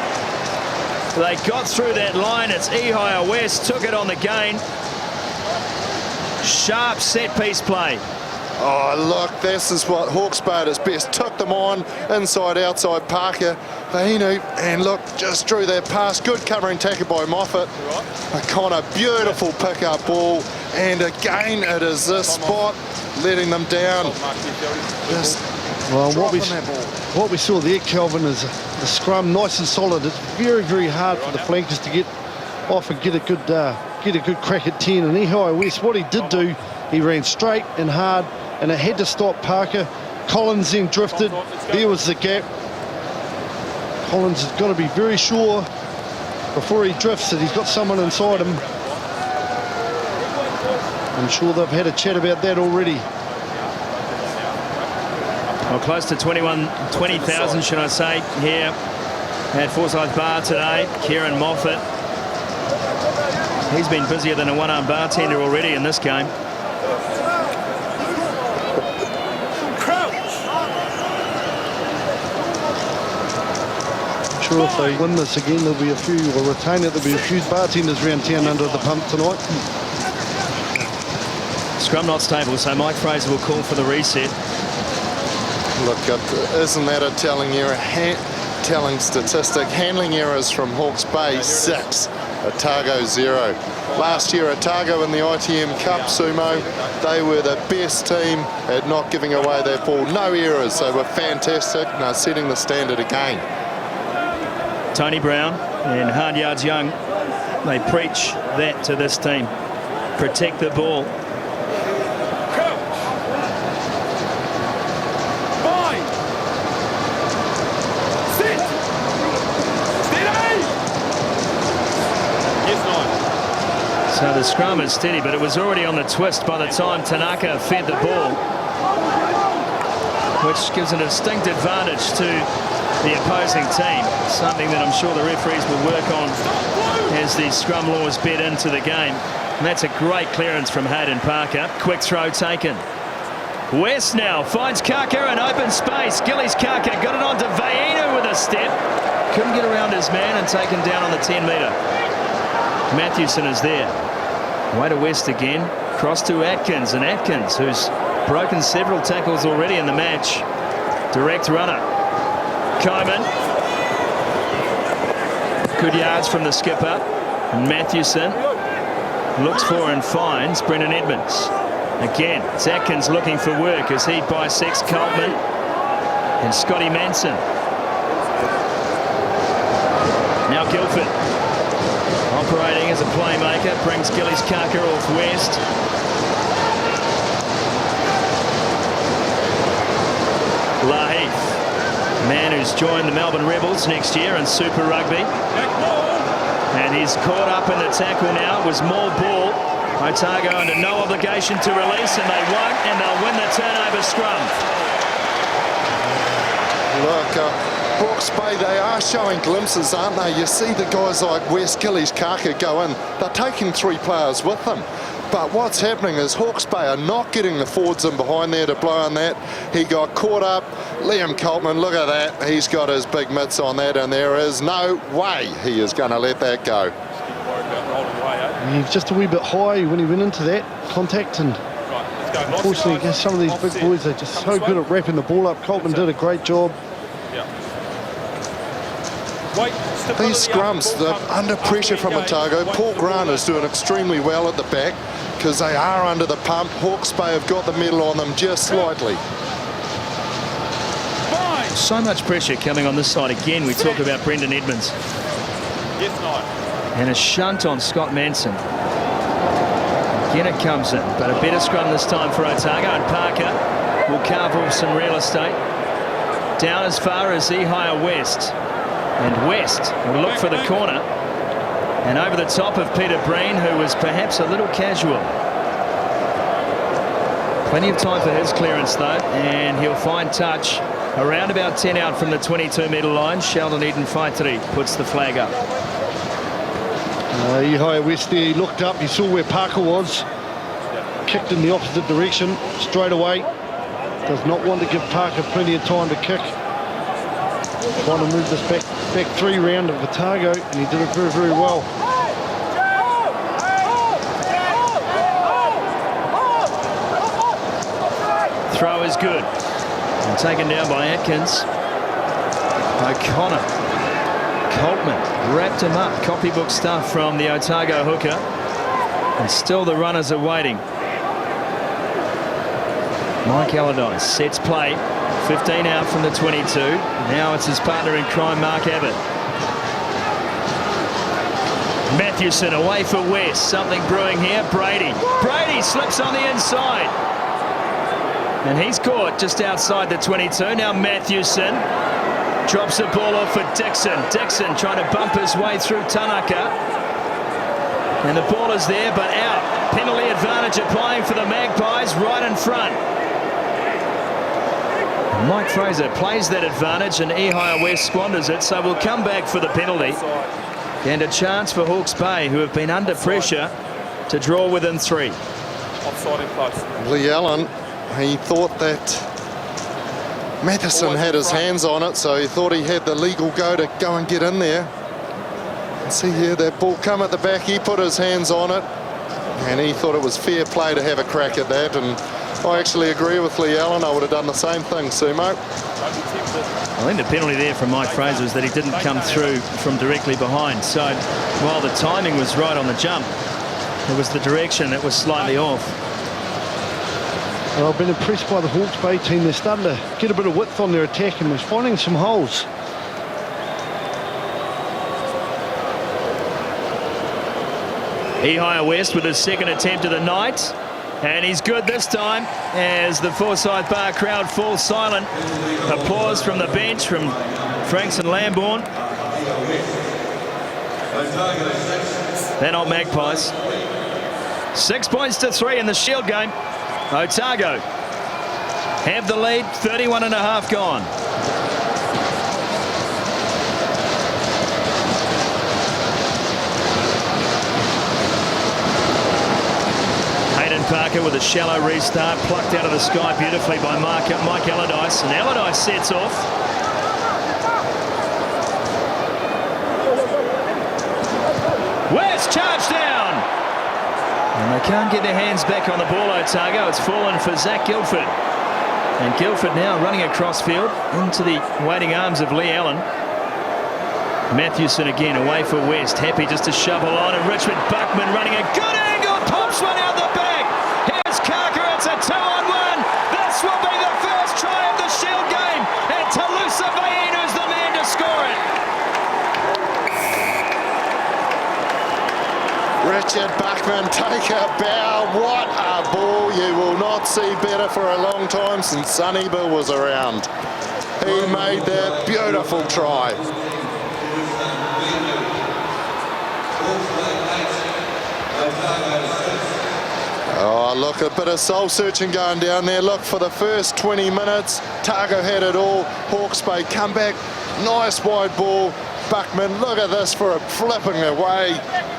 [SPEAKER 3] They got through that line. It's Ehire West, took it on the gain. Sharp set-piece play.
[SPEAKER 4] Oh, look, this is what Hawke's Bay at its best. Took them on, inside, outside, Parker, Vainu, and look, just drew that pass. Good covering tackle by Moffat. O'Connor, beautiful pick-up ball. And again, it is this spot, letting them down. Just
[SPEAKER 1] Well,
[SPEAKER 4] dropping that ball.
[SPEAKER 1] what we saw there, Kelvin, is the scrum nice and solid. It's very, very hard for the flankers to get off and get a good crack at 10. And Ehire West, what he did do, he ran straight and hard, and it had to stop Parker Collins then drifted. There was the gap. Collins has got to be very sure before he drifts that he's got someone inside him. I'm sure they've had a chat about that already.
[SPEAKER 3] Well, close to 20,000, should I say, here at Forsyth Bar today. Kieran Moffat. He's been busier than a one-arm bartender already in this game.
[SPEAKER 1] I'm sure if they win this again, there'll be a few, or retain it, there'll be a few bartenders around town under the pump tonight.
[SPEAKER 3] Scrum not stable, so Mike Fraser will call for the reset.
[SPEAKER 4] Look, isn't that a telling statistic? Handling errors from Hawke's Bay 6, Otago 0. Last year, Otago in the ITM Cup, Sumo, they were the best team at not giving away their ball. No errors, they were fantastic. Now setting the standard again.
[SPEAKER 3] Tony Brown and Hard Yards Young, they preach that to this team. Protect the ball. So the scrum is steady, but it was already on the twist by the time Tanaka fed the ball, which gives a distinct advantage to the opposing team, something that I'm sure the referees will work on as the scrum laws bed into the game. And that's a great clearance from Hayden Parker. Quick throw taken. West now finds Kaka in open space. Gillies Kaka got it on to Vainu with a step. Couldn't get around his man and taken down on the 10-metre. Matthewson is there. Way to West again. Cross to Atkins, and Atkins, who's broken several tackles already in the match. Direct runner. Coman. Good yards from the skipper. And Matthewson looks for and finds Brendan Edmonds. Again, it's Atkins looking for work as he bisects Coltman and Scotty Manson. Now Guildford. Operating as a playmaker, brings Gillies Kaka off West. Laheath, man who's joined the Melbourne Rebels next year in Super Rugby. And he's caught up in the tackle now. It was more ball. Otago under no obligation to release, and they won't, and they'll win the turnover scrum.
[SPEAKER 4] Look, Hawke's Bay, they are showing glimpses, aren't they? You see the guys like West, Gillies Kaka go in. They're taking 3 players with them. But what's happening is Hawke's Bay are not getting the forwards in behind there to blow on that. He got caught up. Liam Coltman, look at that. He's got his big mitts on that, and there is no way he is going to let that go.
[SPEAKER 1] He's just a wee bit high when he went into that contact, and unfortunately some of these big boys are just so good at wrapping the ball up. Coltman did a great job.
[SPEAKER 4] These scrums, they're under pressure from Otago. Paul Grant is doing extremely well at the back because they are under the pump. Hawke's Bay have got the medal on them just slightly.
[SPEAKER 3] So much pressure coming on this side again. We talk about Brendan Edmonds. And a shunt on Scott Manson. Again it comes in, but a better scrum this time for Otago, and Parker will carve off some real estate. Down as far as Ehire West. And West will look for the corner. And over the top of Peter Breen, who was perhaps a little casual. Plenty of time for his clearance though, and he'll find touch around about 10 out from the 22-metre line. Sheldon Eden Faitiri puts the flag up.
[SPEAKER 1] Ehire West there, he looked up, he saw where Parker was, kicked in the opposite direction straight away. Does not want to give Parker plenty of time to kick. Trying to move this back 3 round of Otago, and he did it very, very well.
[SPEAKER 3] Throw is good. And taken down by Atkins. O'Connor. Coltman wrapped him up. Copybook stuff from the Otago hooker. And still the runners are waiting. Mike Allardyce sets play. 15 out from the 22. Now it's his partner in crime, Mark Abbott. Matthewson away for West. Something brewing here. Brady slips on the inside. And he's caught just outside the 22. Now Matthewson drops the ball off for Dixon. Dixon trying to bump his way through Tanaka. And the ball is there, but out. Penalty advantage applying for the Magpies right in front. Mike Fraser plays that advantage and Ehire West squanders it, so we'll come back for the penalty. And a chance for Hawke's Bay, who have been under pressure, to draw within 3.
[SPEAKER 5] Offside in place.
[SPEAKER 4] Lee Allen, he thought that Matheson had his hands on it, so he thought he had the legal go to go and get in there. See here, that ball come at the back, he put his hands on it, and he thought it was fair play to have a crack at that, and I actually agree with Lee Allen. I would have done the same thing, Sumo.
[SPEAKER 3] I think the penalty there from Mike Fraser is that he didn't come through from directly behind. So while the timing was right on the jump, it was the direction that was slightly off.
[SPEAKER 1] Well, I've been impressed by the Hawke's Bay team. They're starting to get a bit of width on their attack and was finding some holes.
[SPEAKER 3] Ehire West with his second attempt of the night. And he's good this time as the Forsyth Bar crowd falls silent. Applause from the bench from Franks and Lambourne. They're not Magpies. 6 points to 3 in the Shield game. Otago have the lead, 31.5 gone. Parker with a shallow restart, plucked out of the sky beautifully by Mike Allardyce, and Allardyce sets off. West charge down, and they can't get their hands back on the ball. Otago, it's fallen for Zach Guildford, and Guildford now running across field into the waiting arms of Lee Allen. Matthewson again away for West, happy just to shovel on, and Richard Buckman running a good angle, pops one out the back. It's a 2-on-1. This will be the first try of the Shield game, and Talusa Vainu is the man to score it.
[SPEAKER 4] Richard Buckman, take a bow. What a ball. You will not see better for a long time since Sonny Bill was around. He made that beautiful try. Oh, look, a bit of soul searching going down there. Look, for the first 20 minutes, Otago had it all. Hawke's Bay come back, nice wide ball. Buckman, look at this for a flipping away.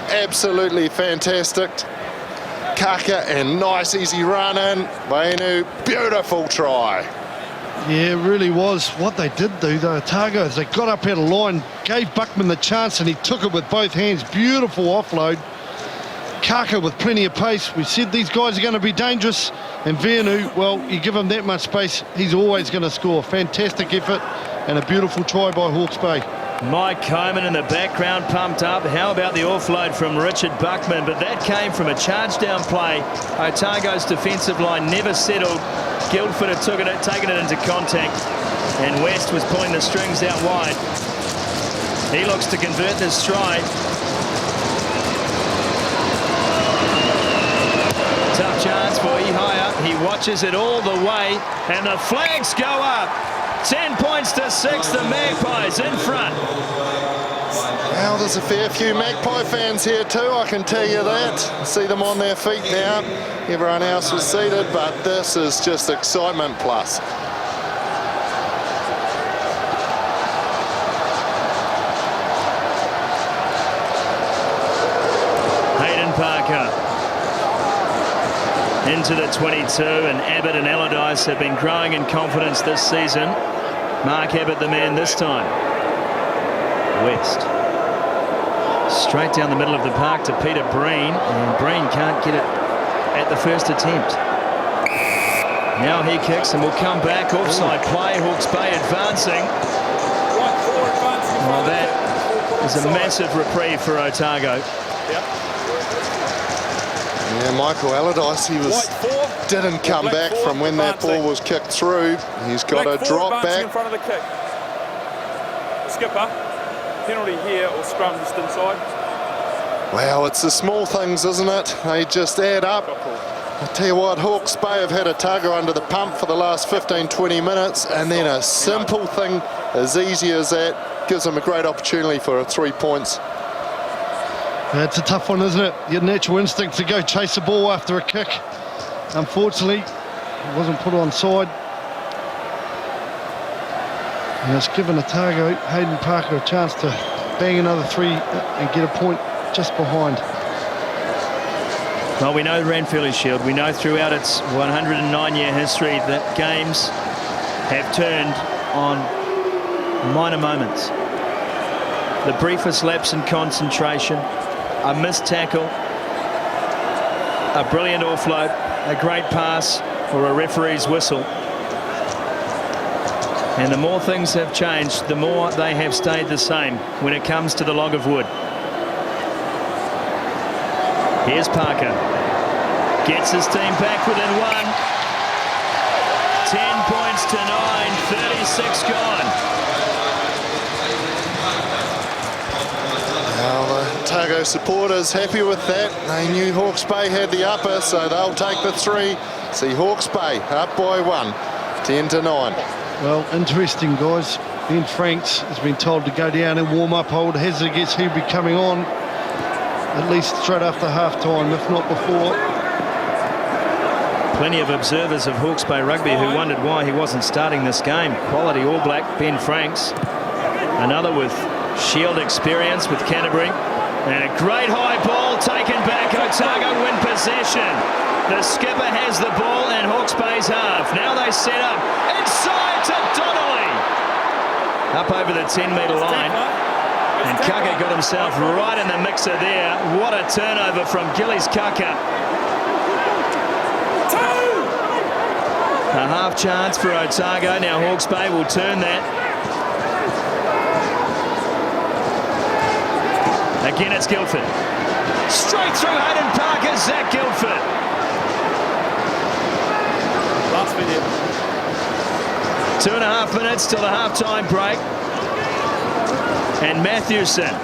[SPEAKER 4] Absolutely fantastic. Kaka and nice easy run in. Vainu, beautiful try.
[SPEAKER 1] Yeah, it really was. What they did do, though, Otago, is they got up out of line, gave Buckman the chance, and he took it with both hands. Beautiful offload. Kaka with plenty of pace. We said these guys are going to be dangerous, and Vainu, well, you give him that much space, he's always going to score. Fantastic effort and a beautiful try by Hawke's Bay.
[SPEAKER 3] Mike Coleman in the background pumped up. How about the offload from Richard Buckman? But that came from a charge down play. Otago's defensive line never settled. Guildford had taken it into contact, and West was pulling the strings out wide. He looks to convert this stride. Tough chance for Ehire. He watches it all the way, and the flags go up. 10 points to 6, the Magpies in front.
[SPEAKER 4] Well, there's a fair few Magpie fans here too, I can tell you that. See them on their feet now. Everyone else was seated, but this is just excitement plus.
[SPEAKER 3] Hayden Parker into the 22, and Abbott and Allardyce have been growing in confidence this season. Mark Abbott the man this time. West. Straight down the middle of the park to Peter Breen, and Breen can't get it at the first attempt. Now he kicks and will come back. Offside play. Hawke's Bay advancing. Well, that is a massive reprieve for Otago.
[SPEAKER 4] Yeah, Michael Allardyce, he didn't come back from when that ball was kicked through. He's got a drop back.
[SPEAKER 5] In front of the kick. Skipper, penalty here or scrum just inside.
[SPEAKER 4] Well, it's the small things, isn't it? They just add up. I'll tell you what, Hawke's Bay have had Otago under the pump for the last 15-20 minutes, and then a simple thing as easy as that gives them a great opportunity for 3 points.
[SPEAKER 1] Yeah, it's a tough one, isn't it? Your natural instinct to go chase the ball after a kick. Unfortunately, it wasn't put on side. And it's given Otago, Hayden Parker, a chance to bang another 3 and get a point just behind.
[SPEAKER 3] Well, we know the Ranfurly Shield. We know throughout its 109-year history that games have turned on minor moments. The briefest lapse in concentration, a missed tackle, a brilliant offload, a great pass, or a referee's whistle. And the more things have changed, the more they have stayed the same when it comes to the log of wood. Here's Parker. Gets his team back within 1. 10 points to 9. 36 gone.
[SPEAKER 4] Now the Otago supporters happy with that. They knew Hawke's Bay had the upper, so they'll take the 3. See Hawke's Bay up by 1. 10 to 9.
[SPEAKER 1] Well, interesting, guys. Ben Franks has been told to go down and warm up. Hold hazard guess he'll be coming on at least straight after half-time, if not before.
[SPEAKER 3] Plenty of observers of Hawke's Bay Rugby who wondered why he wasn't starting this game. Quality All Black, Ben Franks. Another with Shield experience with Canterbury. And a great high ball taken back. Otago win possession. The skipper has the ball in Hawke's Bay's half. Now they set up inside to Donnelly. Up over the 10-metre line. And Kaka got himself right in the mixer there. What a turnover from Gillies Kaka. A half chance for Otago. Now Hawke's Bay will turn that. Again, it's Guildford. Straight through Hayden Parker, Zach Guildford.
[SPEAKER 5] Last video.
[SPEAKER 3] 2.5 minutes till the half-time break. And Matthewson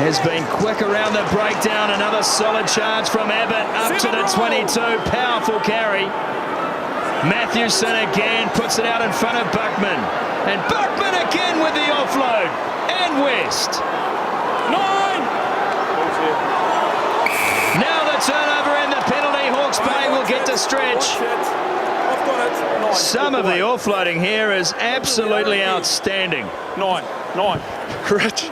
[SPEAKER 3] has been quick around the breakdown. Another solid charge from Abbott up to the 22. Powerful carry. Matthewson again puts it out in front of Buckman. And Buckman again with the offload. And West.
[SPEAKER 5] 9!
[SPEAKER 3] Now the turnover and the penalty. Hawke's Bay will get to stretch.
[SPEAKER 5] I've got it. 9.
[SPEAKER 3] Some of the offloading here is absolutely outstanding.
[SPEAKER 5] 9.
[SPEAKER 4] Rich,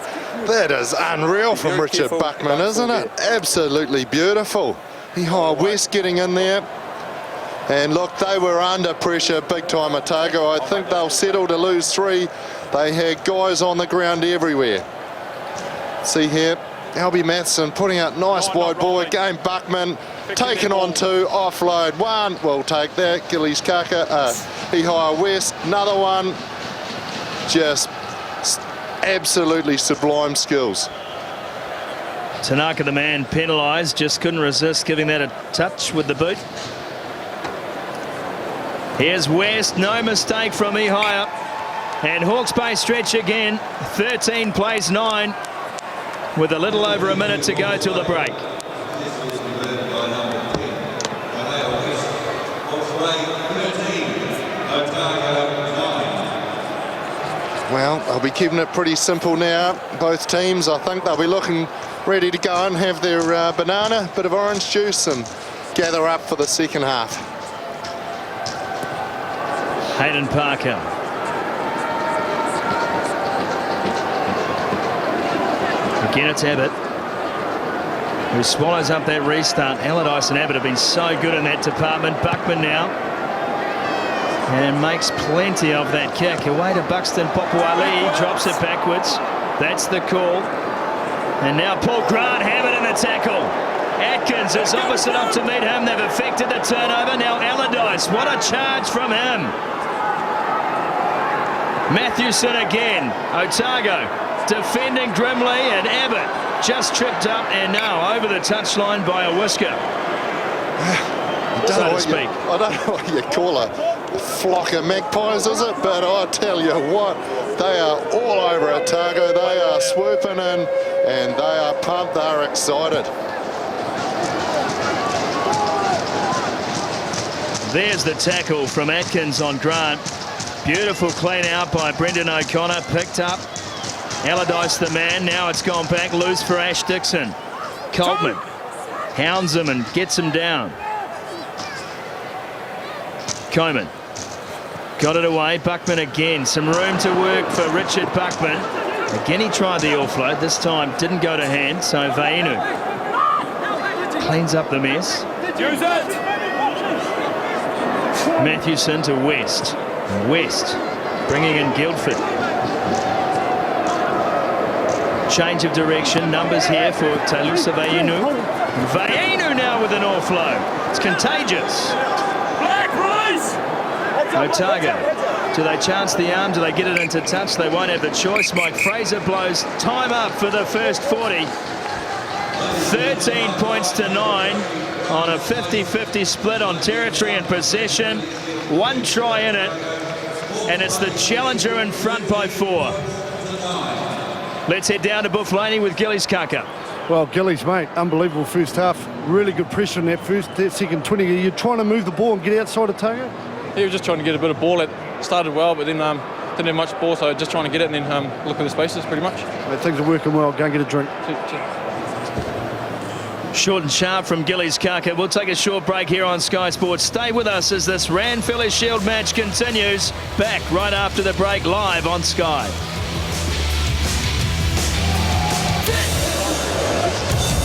[SPEAKER 4] that is unreal from
[SPEAKER 5] Very
[SPEAKER 4] Richard
[SPEAKER 5] careful.
[SPEAKER 4] Buckman, isn't it? Absolutely beautiful. West getting in there. And look, they were under pressure big time, Otago. I think they'll settle to lose 3. They had guys on the ground everywhere. See here, Albie Matheson putting out nice wide ball. Again, Buckman taken on 2, offload 1. We'll take that. Gillies Kaka, Ihia West, another one. Just absolutely sublime skills.
[SPEAKER 3] Tanaka, the man, penalised, just couldn't resist giving that a touch with the boot. Here's West, no mistake from Ihia. And Hawke's Bay stretch again, 13 plays 9, with a little over a minute to go till the break.
[SPEAKER 4] Well, they'll be keeping it pretty simple now. Both teams, I think they'll be looking ready to go and have their banana, bit of orange juice, and gather up for the second half.
[SPEAKER 3] Hayden Parker. Again, it's Abbott, who swallows up that restart. Allardyce and Abbott have been so good in that department. Buckman now. And makes plenty of that kick. Away to Buxton Popuali. Drops it backwards. That's the call. And now Paul Grant hammered in the tackle. Atkins is opposite up to meet him. They've effected the turnover. Now Allardyce. What a charge from him. Mathewson again. Otago defending grimly, and Abbott just tripped up and now over the touchline by a whisker. So to speak.
[SPEAKER 4] I don't know what you call a flock of magpies, is it? But I tell you what, they are all over Otago. They are swooping in and they are pumped. They're excited.
[SPEAKER 3] There's the tackle from Atkins on Grant. Beautiful clean out by Brendan O'Connor. Picked up. Allardyce the man. Now it's gone back loose for Ash Dixon. Coltman hounds him and gets him down. Coleman got it away. Buckman again. Some room to work for Richard Buckman. Again he tried the offload. This time didn't go to hand. So Vainu cleans up the mess. Mathewson to West. West bringing in Guildford. Change of direction. Numbers here for Talusa Vainu. Vainu now with an offload. It's contagious. Otago. Do they chance the arm? Do they get it into touch? They won't have the choice. Mike Fraser blows time up for the first 40. 13 points to 9 on a 50-50 split on territory and possession. 1 try in it, and it's the challenger in front by 4. Let's head down to Bufflaney with Gillies Kaka.
[SPEAKER 1] Well, Gillies, mate, unbelievable first half. Really good pressure in that second 20. Are you trying to move the ball and get outside Otago?
[SPEAKER 6] He was just trying to get a bit of ball. It started well, but then didn't have much ball, so just trying to get it and then look at the spaces pretty much.
[SPEAKER 1] Mate, things are working well. Go and get a drink.
[SPEAKER 3] Short and sharp from Gillies Kaka. We'll take a short break here on Sky Sports. Stay with us as this Ranfurly Shield match continues. Back right after the break, live on Sky.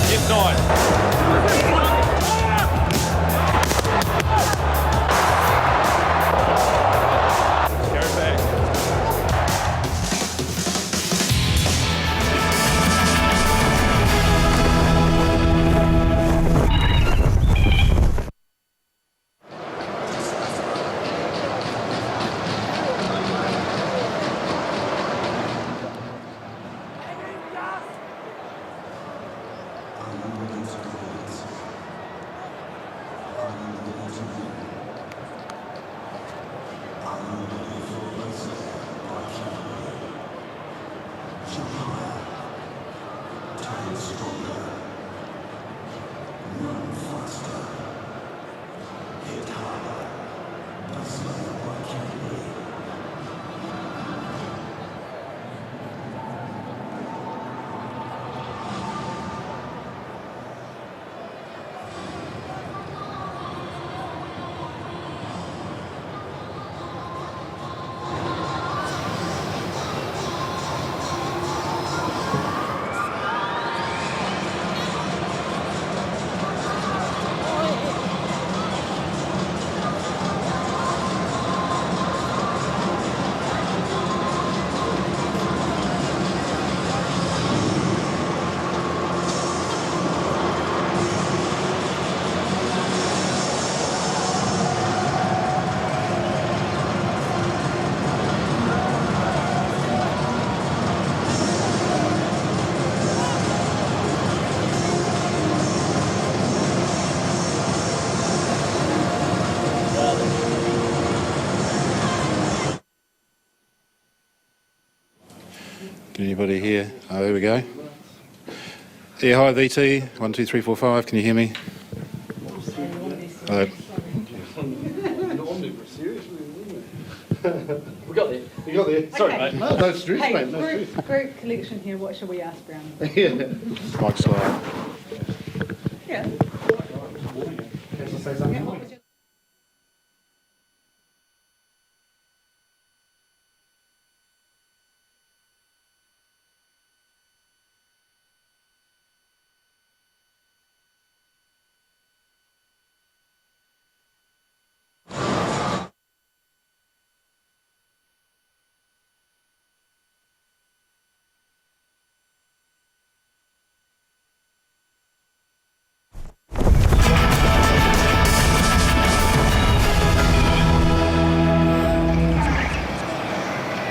[SPEAKER 5] Yes, 9.
[SPEAKER 7] Anybody here? Oh, there we go. Yeah, hi VT. 1, 2, 3, 4, 5. Can you hear me? Hello.
[SPEAKER 5] We got there.
[SPEAKER 1] You got there.
[SPEAKER 5] Sorry,
[SPEAKER 8] Okay.
[SPEAKER 5] mate.
[SPEAKER 1] No stress,
[SPEAKER 8] Hey,
[SPEAKER 1] mate. No stress.
[SPEAKER 8] group collection here. What shall we ask, Brown?
[SPEAKER 1] Yeah.
[SPEAKER 7] Mike Slide.
[SPEAKER 8] Yeah.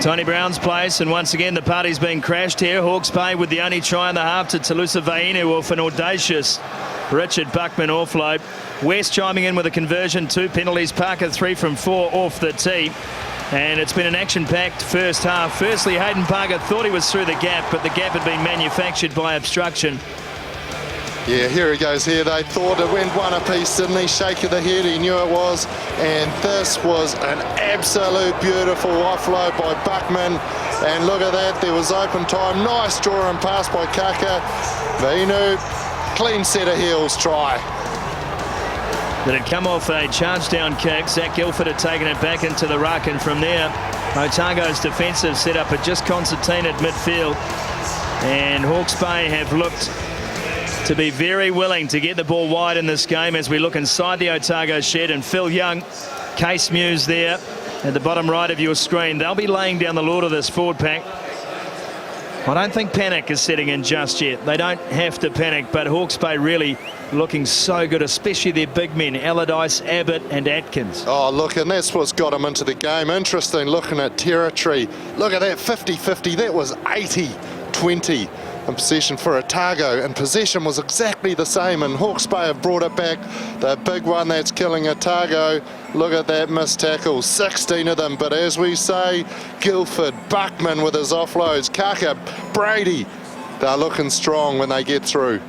[SPEAKER 3] Tony Brown's place, and once again the party's been crashed here. Hawke's Bay with the only try in the half to Talusa Vainu off an audacious Richard Buckman offload. West chiming in with a conversion, 2 penalties. Parker 3 from 4 off the tee. And it's been an action-packed first half. Firstly, Hayden Parker thought he was through the gap, but the gap had been manufactured by obstruction.
[SPEAKER 4] Yeah, here he goes here. They thought it went one apiece, didn't he? Shake of the head, he knew it was. And this was an absolute beautiful offload by Buckman. And look at that, there was open time. Nice draw and pass by Kaka. Vinu, clean set of heels try.
[SPEAKER 3] That had come off a charge down kick. Zach Guilford had taken it back into the ruck, and from there, Otago's defensive setup had just Constantine at midfield. And Hawke's Bay have looked to be very willing to get the ball wide in this game as we look inside the Otago shed, and Phil Young, Case Muse there at the bottom right of your screen. They'll be laying down the law to this forward pack. I don't think panic is setting in just yet. They don't have to panic, but Hawke's Bay really looking so good, especially their big men, Allardyce, Abbott and Atkins.
[SPEAKER 4] Oh, look, and that's what's got them into the game. Interesting looking at territory. Look at that, 50-50. That was 80-20 in possession for Otago, and possession was exactly the same, and Hawke's Bay have brought it back. The big one that's killing Otago. Look at that missed tackle, 16 of them, but as we say, Guilford, Buckman with his offloads, Kaka, Brady, they're looking strong when they get through.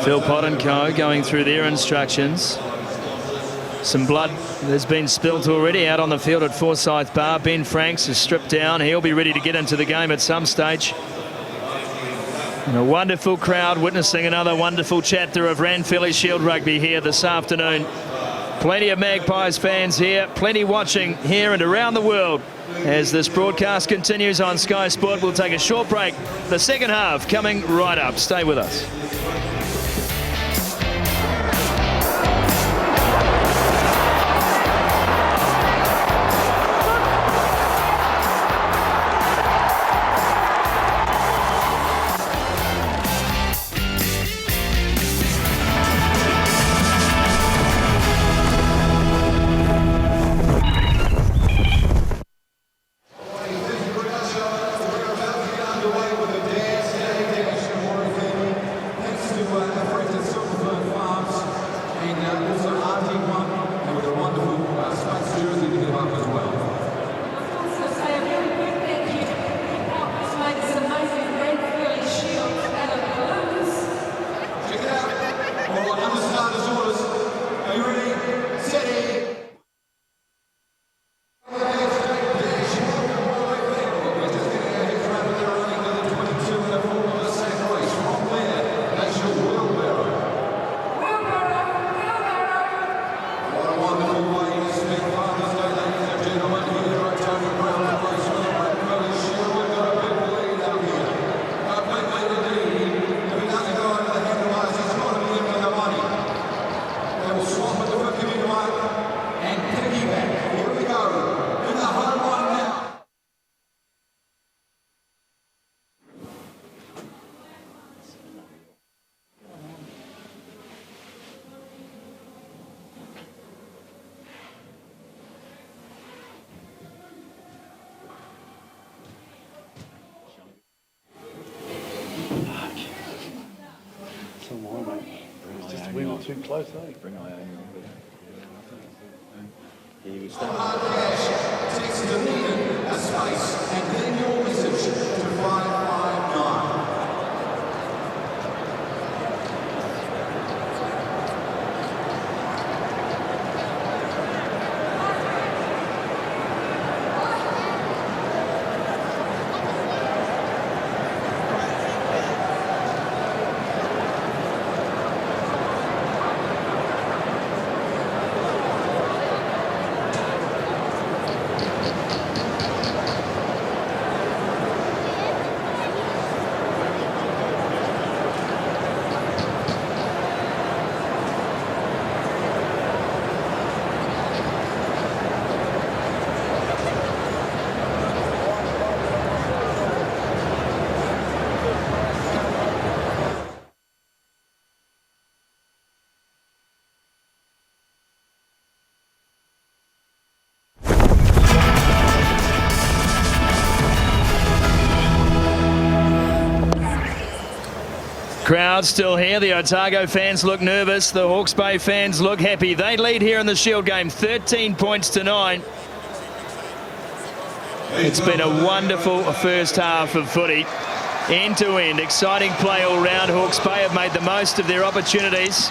[SPEAKER 3] Phil Pott and co going through their instructions. Some blood has been spilt already out on the field at Forsyth Bar. Ben Franks is stripped down. He'll be ready to get into the game at some stage. And a wonderful crowd witnessing another wonderful chapter of Ranfurly Shield Rugby here this afternoon. Plenty of Magpies fans here, plenty watching here and around the world as this broadcast continues on Sky Sport. We'll take a short break. The second half coming right up. Stay with us.
[SPEAKER 1] We were too close, eh?
[SPEAKER 5] Bring I Crowd still here. The Otago fans look nervous. The Hawke's Bay fans look happy. They lead here in the Shield game, 13 points to 9. It's been a wonderful first half of footy.
[SPEAKER 3] end to end. Exciting play all round. Hawke's Bay have made the most of their opportunities.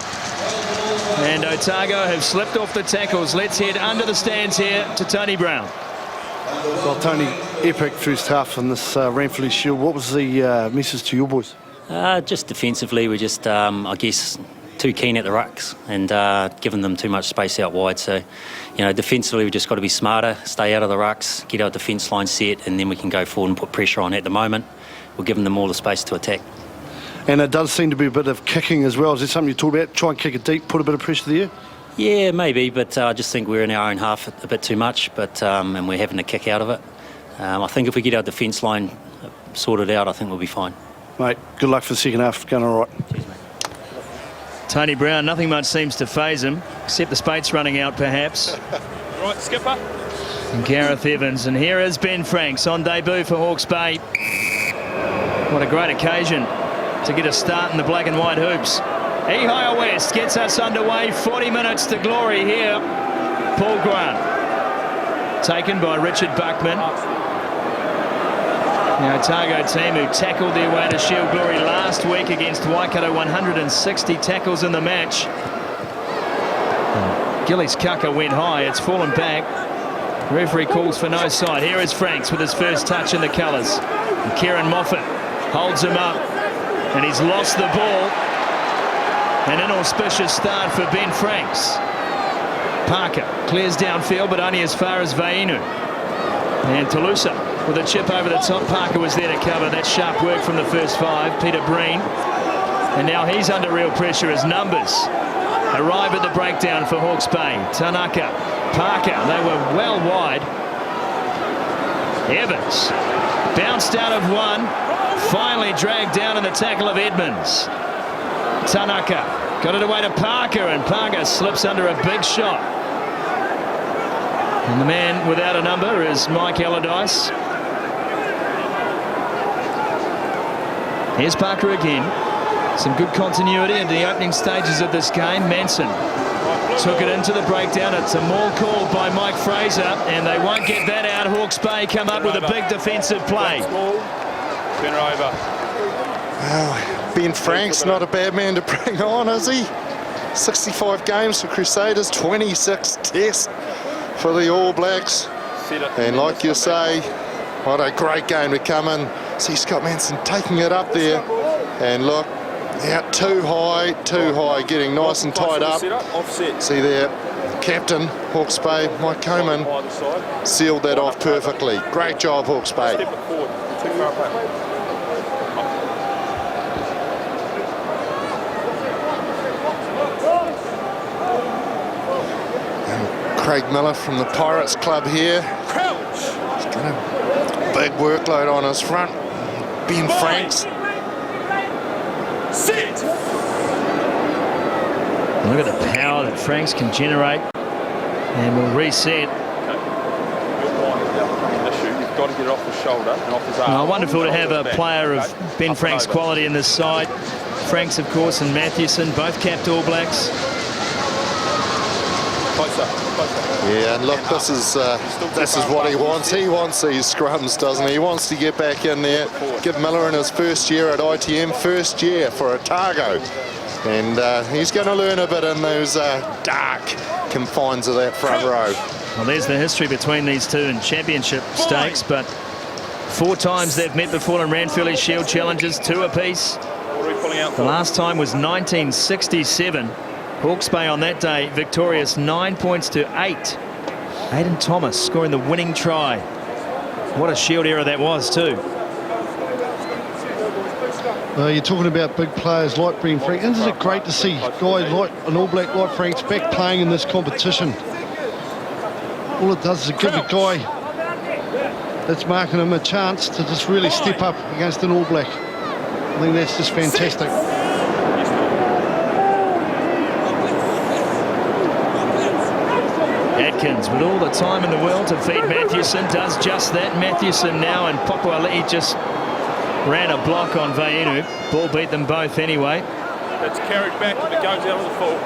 [SPEAKER 3] And Otago have slipped off the tackles. Let's head under the stands here to Tony Brown.
[SPEAKER 1] Well, Tony, epic first half in this Ranfurly Shield. What was the message to your boys?
[SPEAKER 9] Just defensively, we're just, I guess, too keen at the rucks and giving them too much space out wide. So, you know, defensively, we've just got to be smarter, stay out of the rucks, get our defence line set, and then we can go forward and put pressure on. At the moment, we're giving them all the space to attack.
[SPEAKER 1] And it does seem to be a bit of kicking as well. Is there something you talk about? Try and kick it deep, put a bit of pressure there?
[SPEAKER 9] Yeah, maybe, but I just think we're in our own half a bit too much, but and we're having to kick out of it. I think if we get our defence line sorted out, I think we'll be fine.
[SPEAKER 1] Mate, good luck for the second half. Going all right.
[SPEAKER 9] Cheers, mate.
[SPEAKER 3] Tony Brown, nothing much seems to faze him, except the spates running out, perhaps.
[SPEAKER 6] Right, skipper.
[SPEAKER 3] And Gareth Evans. And here is Ben Franks on debut for Hawke's Bay. What a great occasion to get a start in the black and white hoops. Ehio West gets us underway. 40 minutes to glory here. Paul Grant. Taken by Richard Buckman. The Otago team who tackled their way to Shield glory last week against Waikato, 160 tackles in the match. Gillies Kaka went high. It's fallen back. Referee calls for no side. Here is Franks with his first touch in the colours. And Kieran Moffat holds him up. And he's lost the ball. An inauspicious start for Ben Franks. Parker clears downfield, but only as far as Vainu. And Toulousa with a chip over the top. Parker was there to cover. That sharp work from the first five. Peter Breen. And now he's under real pressure as numbers arrive at the breakdown for Hawke's Bay. Tanaka, Parker, they were well wide. Evans bounced out of one. Finally dragged down in the tackle of Edmonds. Tanaka got it away to Parker, and Parker slips under a big shot. And the man without a number is Mike Allardyce. Here's Parker again. Some good continuity in the opening stages of this game. Manson took it into the breakdown. It's a maul call by Mike Fraser, and they won't get that out. Hawke's Bay come up with a big defensive play.
[SPEAKER 4] Well, Ben Franks, not a bad man to bring on, is he? 65 games for Crusaders, 26 tests for the All Blacks. And like you say, what a great game to come in. See Scott Manson taking it up there. And look, out too high, getting nice and tied up. See there, captain, Hawke's Bay, Mike Coman, sealed that off perfectly. Great job, Hawke's Bay. Craig Miller from the Pirates Club here. He's got a big workload on his front. Ben Franks.
[SPEAKER 3] Look at the power that Franks can generate. And we'll reset.
[SPEAKER 6] You've got to get it off his shoulder and off his arm.
[SPEAKER 3] Wonderful to have a player of Ben Franks' quality in this side. Franks, of course, and Mathewson, both capped All Blacks.
[SPEAKER 4] Yeah, and look, this is what he wants. He wants these scrums, doesn't he? He wants to get back in there. Give Miller in his first year at ITM, first year for Otago. And he's going to learn a bit in those dark confines of that front row.
[SPEAKER 3] Well, there's the history between these two in championship stakes, but 4 times they've met before in Ranfurly Shield challenges, 2 apiece. The last time was 1967. Hawke's Bay on that day victorious 9 points to 8. Aidan Thomas scoring the winning try. What a Shield era that was too.
[SPEAKER 1] You're talking about big players like Ben Franks. Isn't it great to see guys like an All Black like Franks back playing in this competition? All it does is give a guy that's marking him a chance to just really step up against an All Black. I think that's just fantastic.
[SPEAKER 3] Atkins with all the time in the world to feed Mathewson, does just that. Mathewson now, and Popuali just ran a block on Vainu. Ball beat them both anyway.
[SPEAKER 6] It's carried back and it goes out of the full.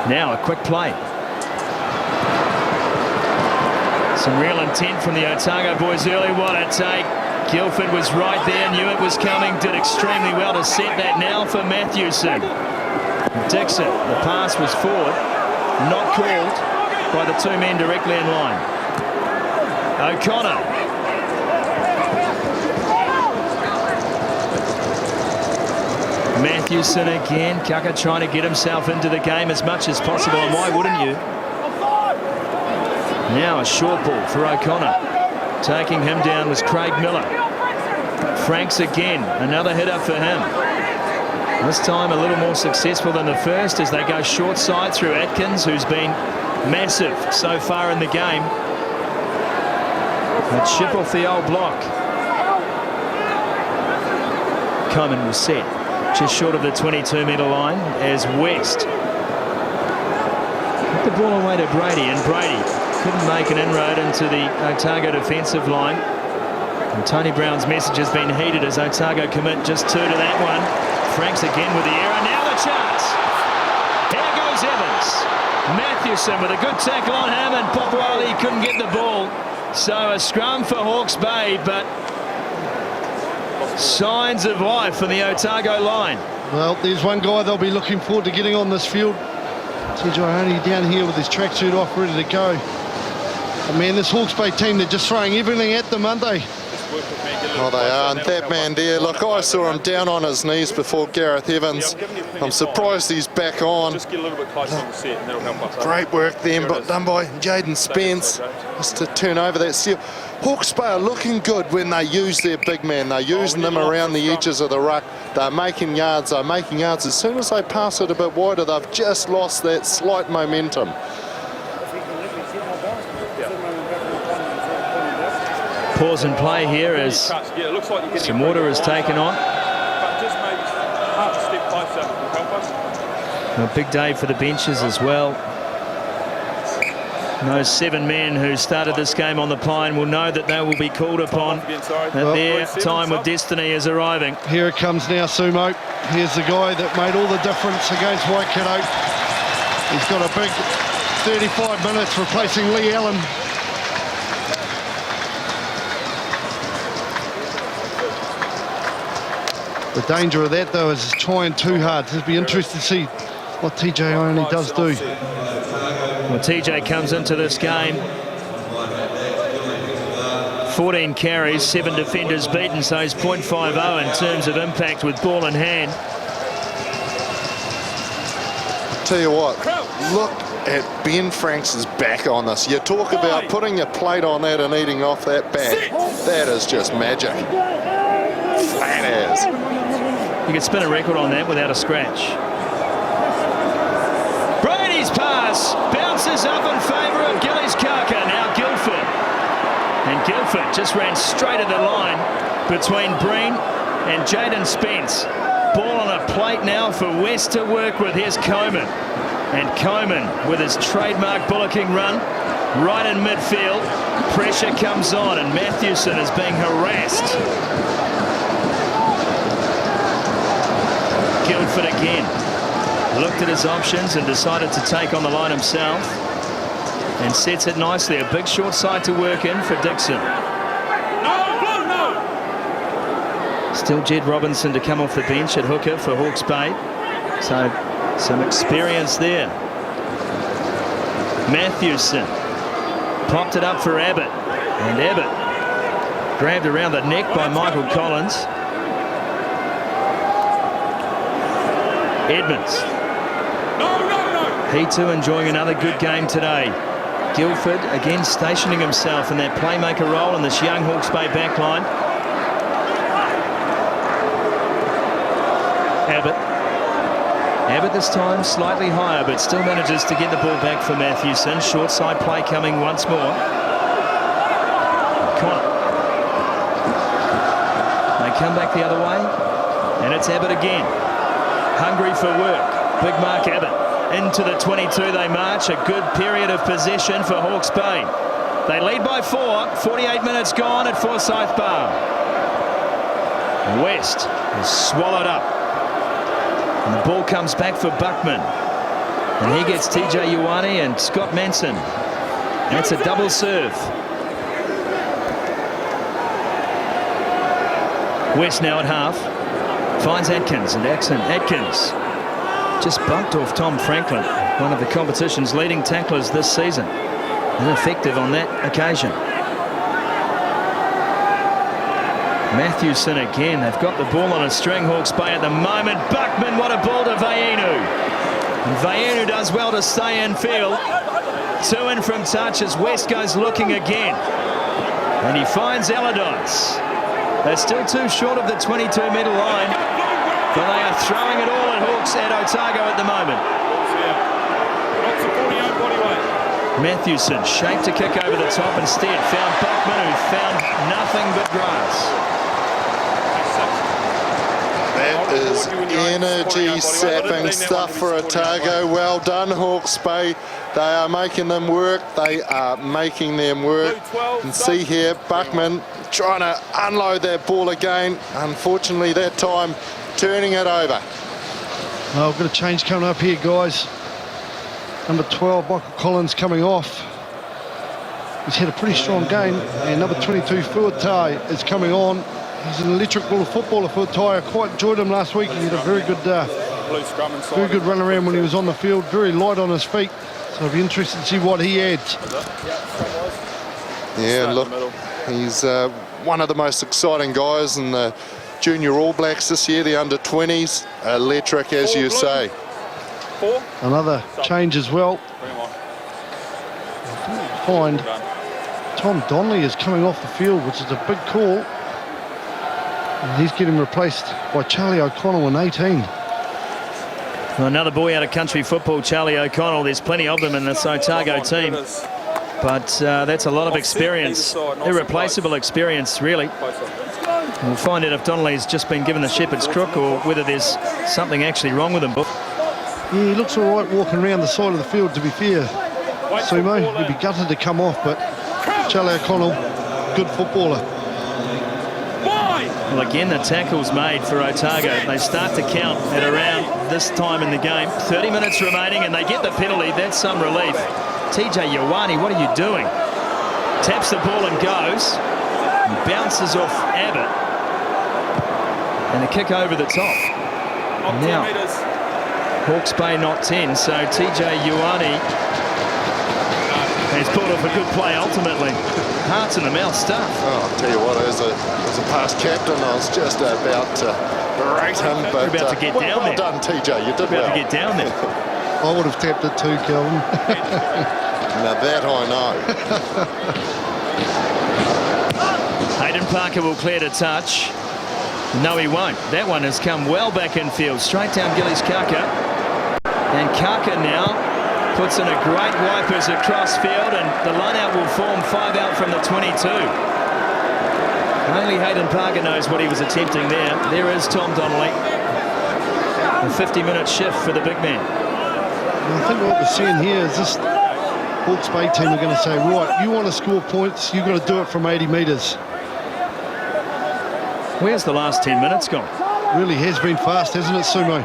[SPEAKER 3] Now a quick play. Some real intent from the Otago boys early. What a take. Guildford was right there, knew it was coming, did extremely well to set that now for Matthewson. Dixon, the pass was forward, not called by the two men directly in line. O'Connor. Matthewson again. Kaka trying to get himself into the game as much as possible, and why wouldn't you? Now a short ball for O'Connor. Taking him down was Craig Miller. Franks again, another hitter for him. This time a little more successful than the first as they go short side through Atkins, who's been massive so far in the game. A chip off the old block. Coleman will set just short of the 22-metre line as West put the ball away to Brady, and Brady couldn't make an inroad into the Otago defensive line. And Tony Brown's message has been heeded as Otago commit just two to that one. Franks again with the error. Now the chance. Here goes Evans. Matthewson with a good tackle on him, and Popwali couldn't get the ball. So a scrum for Hawke's Bay, but signs of life in the Otago line.
[SPEAKER 1] Well, there's one guy they'll be looking forward to getting on this field. TJ only down here with his tracksuit off, ready to go. And man, this Hawke's Bay team, they're just throwing everything at them, aren't they?
[SPEAKER 4] Oh, they are. And that man there, look, I saw him down on his knees before Gareth Evans. I'm surprised he's back on.
[SPEAKER 6] Just get a little bit closer on the set, and that'll help us.
[SPEAKER 4] Great work then, but done by Jaden Spence, just to turn over that seal. Hawke's Bay are looking good when they use their big man. They're using them around the edges of the ruck. They're making yards. They're making yards. As soon as they pass it a bit wider, they've just lost that slight momentum.
[SPEAKER 3] Pause and play here as some water is taken on. A big day for the benches as well. Those 7 men who started this game on the Pine will know that they will be called upon, that their time with destiny is arriving.
[SPEAKER 1] Here it comes now, Sumo. Here's the guy that made all the difference against Waikato. He's got a big 35 minutes replacing Lee Allen. The danger of that, though, is trying too hard. It'll be interesting to see what TJ only does do.
[SPEAKER 3] Well, TJ comes into this game 14 carries, 7 defenders beaten, so he's .50 in terms of impact with ball in hand.
[SPEAKER 4] Tell you what, look at Ben Franks' back on this. You talk about putting your plate on that and eating off that back. That is just magic. Flat as.
[SPEAKER 3] You could spin a record on that without a scratch. Brady's pass bounces up in favour of Gillies Kaka. Now Guildford. And Guildford just ran straight at the line between Breen and Jaden Spence. Ball on a plate now for West to work with. Here's Coleman. And Coleman with his trademark bullocking run right in midfield. Pressure comes on and Matthewson is being harassed. Guildford again looked at his options and decided to take on the line himself and sets it nicely. A big short side to work in for Dixon. Still Jed Robinson to come off the bench at hooker for Hawke's Bay. So some experience there. Matthewson popped it up for Abbott. And Abbott grabbed around the neck by Michael Collins. Edmonds. He too enjoying another good game today. Guildford again stationing himself in that playmaker role in this young Hawke's Bay backline. Abbott this time slightly higher, but still manages to get the ball back for Matthewson. Short side play coming once more. Connor. They come back the other way, and it's Abbott again. Hungry for work. Big Mark Abbott. Into the 22 they march. A good period of possession for Hawke's Bay. They lead by 4. 48 minutes gone at Forsyth Bar. West is swallowed up. And the ball comes back for Buckman. And he gets TJ Ioane and Scott Manson. And it's a double serve. West now at half. Finds Atkins, and Atkins just bumped off Tom Franklin, one of the competition's leading tacklers this season. Ineffective on that occasion. Matthewson again. They've got the ball on a string, Hawke's Bay at the moment. Buckman, what a ball to Vainu. And Vainu does well to stay in field. 2 in from touch as West goes looking again. And he finds Allardyce. They're still too short of the 22-metre line, but they are throwing it all at Hawks at Otago at the moment. Matthewson shaped to kick over the top, instead found Buckman, who found nothing but grass.
[SPEAKER 4] That is energy-sapping stuff for Otago. Well done, Hawke's Bay. They are making them work. They are making them work. And see here, Buckman trying to unload that ball again. Unfortunately, that time turning it over.
[SPEAKER 1] Well, we've got a change coming up here, guys. Number 12, Michael Collins, coming off. He's had a pretty strong game. And number 22, Fuatai, is coming on. He's an electrical footballer, Fuatai. I quite enjoyed him last week. He had a very good run around when he was on the field. Very light on his feet. So I'll be interested to see what he adds.
[SPEAKER 4] Yeah, look, he's one of the most exciting guys in the junior All Blacks this year, the under-20s. Electric, as you say.
[SPEAKER 1] Another change as well. Find Tom Donnelly is coming off the field, which is a big call. And he's getting replaced by Charlie O'Connell in 18.
[SPEAKER 3] Well, another boy out of country football, Charlie O'Connell. There's plenty of them in this Otago team, but that's a lot of experience, irreplaceable experience, really. We'll find out if Donnelly's just been given the shepherd's crook or whether there's something actually wrong with him.
[SPEAKER 1] Yeah, he looks all right walking around the side of the field, to be fair. Sumo, he'd be gutted to come off, but Charlie O'Connell, good footballer.
[SPEAKER 3] Well, again, the tackle's made for Otago. They start to count at around this time in the game. 30 minutes remaining, and they get the penalty. That's some relief. TJ Ioane, what are you doing? Taps the ball and goes. And bounces off Abbott. And a kick over the top. Now, Hawke's Bay not 10, so TJ Ioane has pulled off a good play ultimately. Hearts in the mouth stuff.
[SPEAKER 4] Oh, I'll tell you what, as a past captain, I was just about to berate him, but
[SPEAKER 3] You're about to get down
[SPEAKER 4] well
[SPEAKER 3] there.
[SPEAKER 4] done, TJ. You did
[SPEAKER 3] You're about
[SPEAKER 4] well.
[SPEAKER 3] to get down there.
[SPEAKER 1] I would have tapped it too, Kelvin.
[SPEAKER 4] Now that I know.
[SPEAKER 3] Hayden Parker will clear to touch. No, he won't. That one has come well back in field, straight down Gillies Kaka. And Kaka now puts in a great wipers across field, and the line-out will form 5 out from the 22. Only Hayden Parker knows what he was attempting there. There is Tom Donnelly. A 50-minute shift for the big man.
[SPEAKER 1] I think what we're seeing here is this Hawke's Bay team are going to say, right, you want to score points, you've got to do it from 80 metres.
[SPEAKER 3] Where's the last 10 minutes gone?
[SPEAKER 1] Really has been fast, hasn't it, Sumo?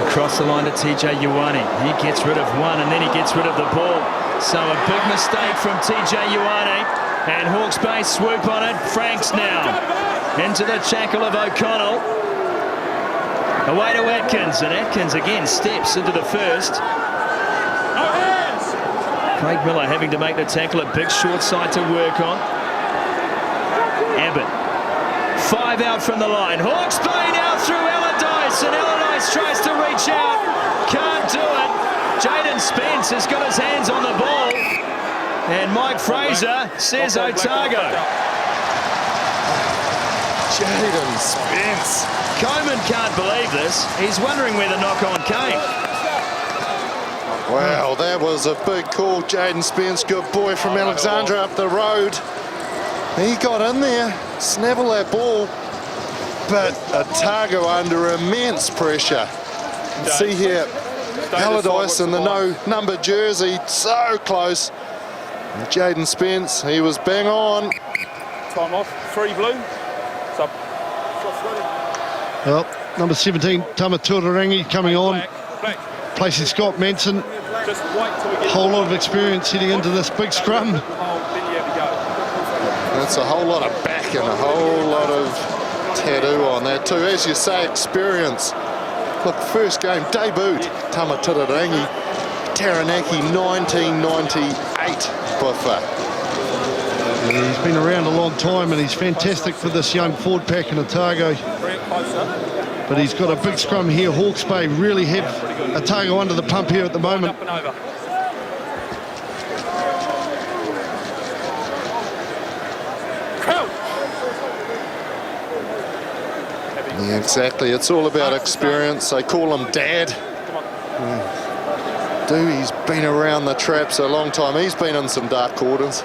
[SPEAKER 3] Across the line to TJ Ioane. He gets rid of one, and then he gets rid of the ball. So a big mistake from TJ Ioane. And Hawke's Bay swoop on it. Franks now into the tackle of O'Connell. Away to Atkins, and Atkins again steps into the first. Craig Miller having to make the tackle, a big short side to work on. Abbott. 5 out from the line. Hawke's Bay now through Allardyce, and Allardyce tries to reach out. Can't do it. Jaden Spence has got his hands on the ball. And Mike Fraser says Otago.
[SPEAKER 4] Jaden Spence.
[SPEAKER 3] Coleman can't believe this. He's wondering where the knock-on came.
[SPEAKER 4] Wow, that was a big call. Jaden Spence, good boy from Alexandra up the road. He got in there, snaffled that ball, but Otago under immense pressure. See here, Allardyce in the no number jersey, so close. Jaden Spence, he was bang on.
[SPEAKER 6] Time off, 3 blue. Sub.
[SPEAKER 1] Well, number 17, Tama Tuarangi coming on.
[SPEAKER 6] Black.
[SPEAKER 1] Placing Scott Manson. Whole lot of experience heading into this big scrum.
[SPEAKER 4] That's a whole lot of back and a whole lot of tattoo on that too. As you say, experience. Look, first game, debut, Tamatirarangi, Taranaki, 1998 buffer.
[SPEAKER 1] He's been around a long time and he's fantastic for this young forward pack in Otago. But he's got a big scrum here. Hawke's Bay really have Otago under the pump here at the moment.
[SPEAKER 4] Yeah, exactly. It's all about experience. They call him Dad. He's been around the traps a long time. He's been in some dark quarters.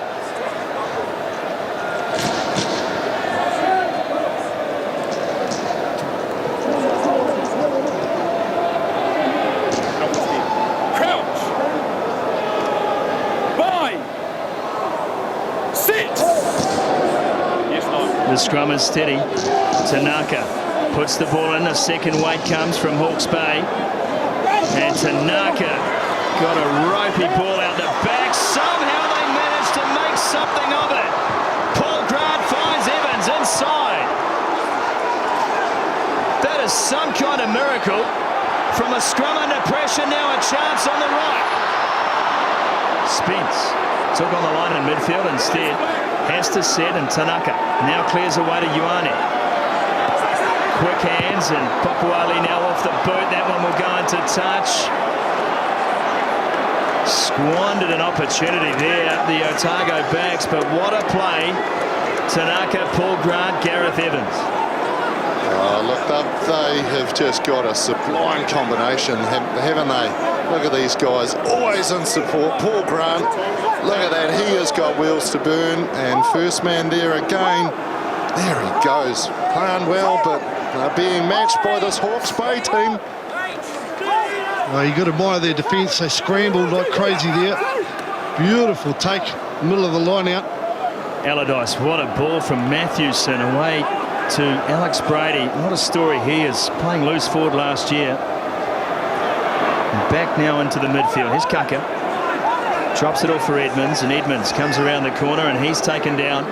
[SPEAKER 3] The scrum is steady. Tanaka puts the ball in. A second weight comes from Hawke's Bay. And Tanaka got a ropey ball out the back. Somehow they managed to make something of it. Paul Grant finds Evans inside. That is some kind of miracle. From a scrum under pressure, now a chance on the right. Spence took on the line in midfield instead. Has to set, and Tanaka now clears away to Ioane. Quick hands, and Papuali now off the boot. That one will go into touch. Squandered an opportunity there, the Otago backs, but what a play. Tanaka, Paul Grant, Gareth Evans.
[SPEAKER 4] Oh, look, they have just got a sublime combination, haven't they? Look at these guys, always in support. Paul Grant, look at that, he has got wheels to burn. And first man there again, there he goes. Playing well, but being matched by this Hawke's Bay team.
[SPEAKER 1] Oh, you got to admire their defence. They scrambled like crazy there. Beautiful take, middle of the line out.
[SPEAKER 3] Allardyce, what a ball from Matthewson away to Alex Brady. What a story he is, playing loose forward last year. Back now into the midfield. Here's Kaka. Drops it off for Edmonds, and Edmonds comes around the corner, and he's taken down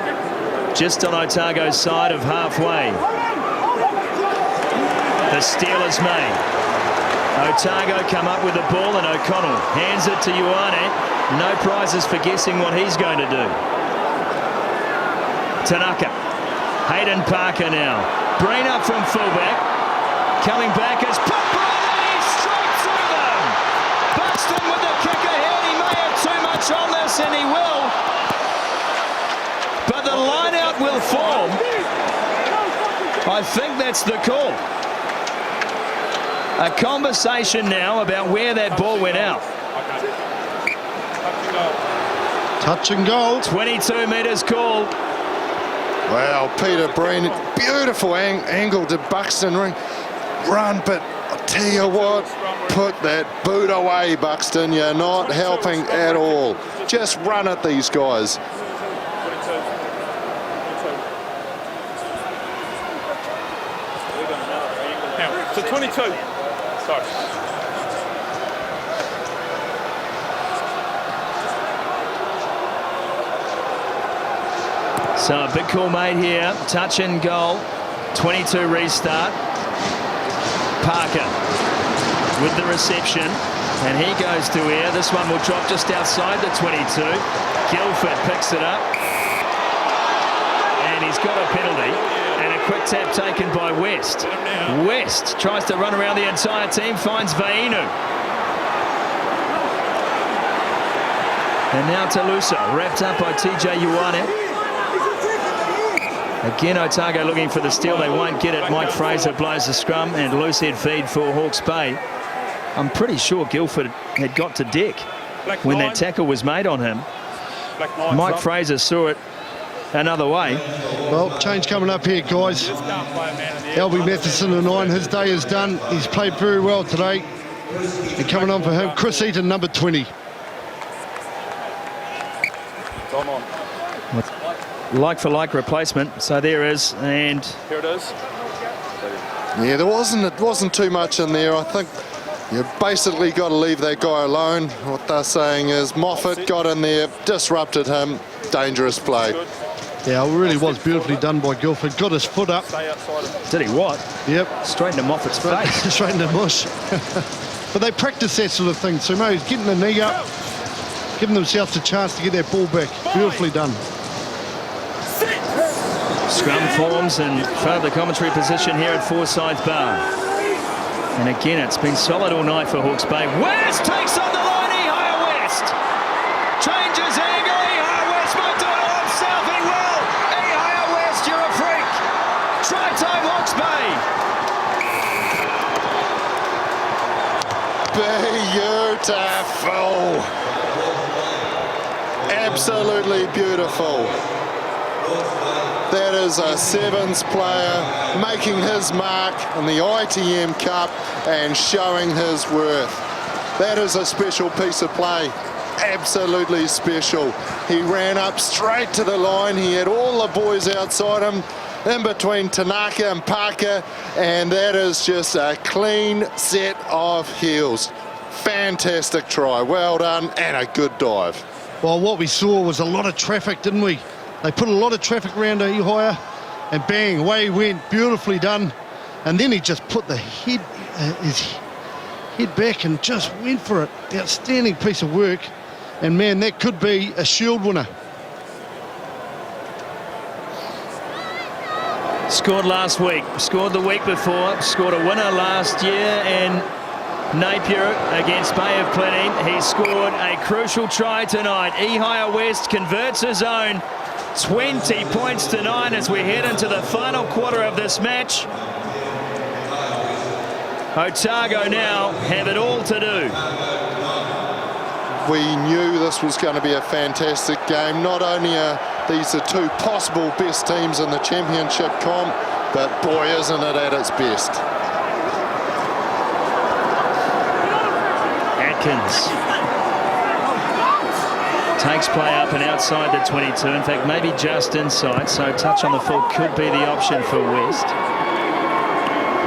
[SPEAKER 3] just on Otago's side of halfway. The steal is made. Otago come up with the ball, and O'Connell hands it to Ioane. No prizes for guessing what he's going to do. Tanaka. Hayden Parker now. Breen up from fullback. Coming back is Papuali straight through them. Buxton with the kick ahead. He may have too much on this, and he will. But the line out will form. I think that's the call. A conversation now about where that ball went out.
[SPEAKER 1] Touch and goal.
[SPEAKER 3] 22 metres called.
[SPEAKER 4] Wow, Peter Breen, beautiful angle to Buxton run, but I'll tell you what, put that boot away, Buxton. You're not helping at all. Just run at these guys.
[SPEAKER 6] So 22. Sorry.
[SPEAKER 3] So a big call made here. Touch and goal. 22 restart. Parker with the reception. And he goes to air. This one will drop just outside the 22. Guildford picks it up. And he's got a penalty. And a quick tap taken by West. West tries to run around the entire team. Finds Vainu. And now Talusa. Wrapped up by TJ Ioane. Again, Otago looking for the steal. They won't get it. Mike Fraser blows the scrum, and loose head feed for Hawke's Bay. I'm pretty sure Guildford had got to deck when that tackle was made on him. Mike Fraser saw it another way.
[SPEAKER 1] Well, change coming up here, guys. Albie Matheson, the 9, his day is done. He's played very well today. And coming on for him, Chris Eaton, number 20.
[SPEAKER 3] Like-for-like replacement, so there is, and
[SPEAKER 6] here it is.
[SPEAKER 4] Yeah, it wasn't too much in there. I think You've basically got to leave that guy alone. What they're saying is Moffat got in there, disrupted him, dangerous play.
[SPEAKER 1] Yeah, it really was beautifully done by Guildford. Got his foot up.
[SPEAKER 3] Did he what?
[SPEAKER 1] Yep.
[SPEAKER 3] Straight into Moffat's face.
[SPEAKER 1] Straight into mush. But they practice that sort of thing. Sumo is getting the knee up, giving themselves a chance to get that ball back. Beautifully done.
[SPEAKER 3] Scrum forms in front of the commentary position here at Forsyth Bar. And again, it's been solid all night for Hawke's Bay. West takes on the line, Ehire West. Changes angle, Ehire West might do it all himself, he will. Ehire West, you're a freak. Try time, Hawke's Bay.
[SPEAKER 4] Beautiful. Absolutely beautiful. That is a sevens player making his mark in the ITM Cup and showing his worth. That is a special piece of play. Absolutely special. He ran up straight to the line. He had all the boys outside him, in between Tanaka and Parker, and that is just a clean set of heels. Fantastic try. Well done, and a good dive.
[SPEAKER 1] Well, what we saw was a lot of traffic, didn't we? They put a lot of traffic around Ehire, and bang, away he went. Beautifully done. And then he just put the his head back and just went for it. Outstanding piece of work. And man, that could be a Shield winner.
[SPEAKER 3] Scored last week, scored the week before, scored a winner last year in Napier against Bay of Plenty. He scored a crucial try tonight. Ehire West converts his own. 20 points to 9 as we head into the final quarter of this match. Otago now have it all to do.
[SPEAKER 4] We knew this was going to be a fantastic game. Not only are these the two possible best teams in the championship comp, but boy, isn't it at its best.
[SPEAKER 3] Atkins takes play up and outside the 22. In fact, maybe just inside, so touch on the full could be the option for West.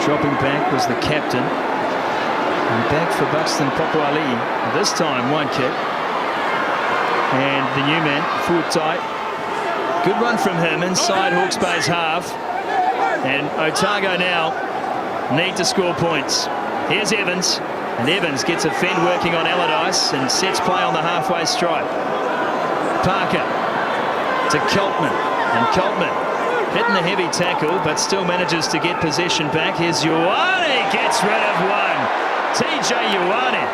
[SPEAKER 3] Dropping back was the captain. And back for Buxton Popoali. This time, one kick. And the new man, Futai. Good run from him inside Hawke's Bay's half. And Otago now need to score points. Here's Evans. And Evans gets a fend working on Allardyce and sets play on the halfway stripe. Parker to Coltman, and Coltman hitting the heavy tackle but still manages to get possession back. Here's Ioane, gets rid of one. TJ Ioane.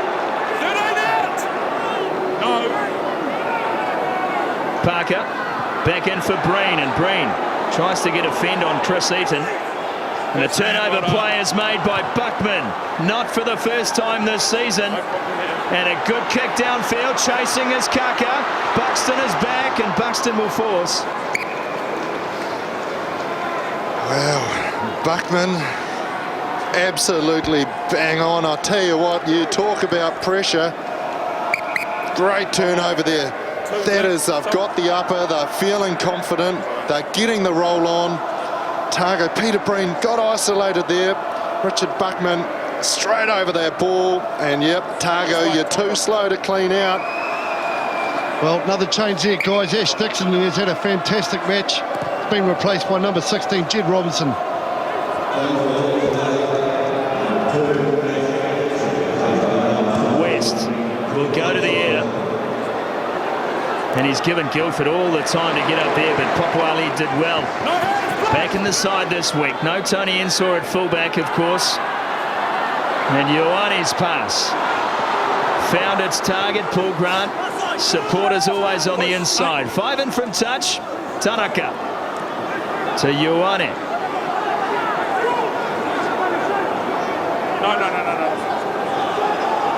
[SPEAKER 3] Parker back in for Breen, and Breen tries to get a fend on Chris Eaton. And a turnover play is made by Buckman, not for the first time this season. And a good kick downfield, chasing is Kaka. Buxton is back, and Buxton will force.
[SPEAKER 4] Well, Buckman, absolutely bang on. I'll tell you what, you talk about pressure. Great turnover there. That is, they've got the upper, they're feeling confident, they're getting the roll on. Otago, Peter Breen got isolated there. Richard Buckman straight over that ball, and yep, Otago, you're too slow to clean out.
[SPEAKER 1] Well, another change there, guys. Ash Dixon has had a fantastic match. It's been replaced by number 16, Jed Robinson.
[SPEAKER 3] West will go to the air. And he's given Guildford all the time to get up there, but Popoali did well. Back in the side this week. No Tony Ensor at fullback, of course. And Ioane's pass found its target, Paul Grant. Supporters always on the inside. 5 in from touch. Tanaka to Ioane.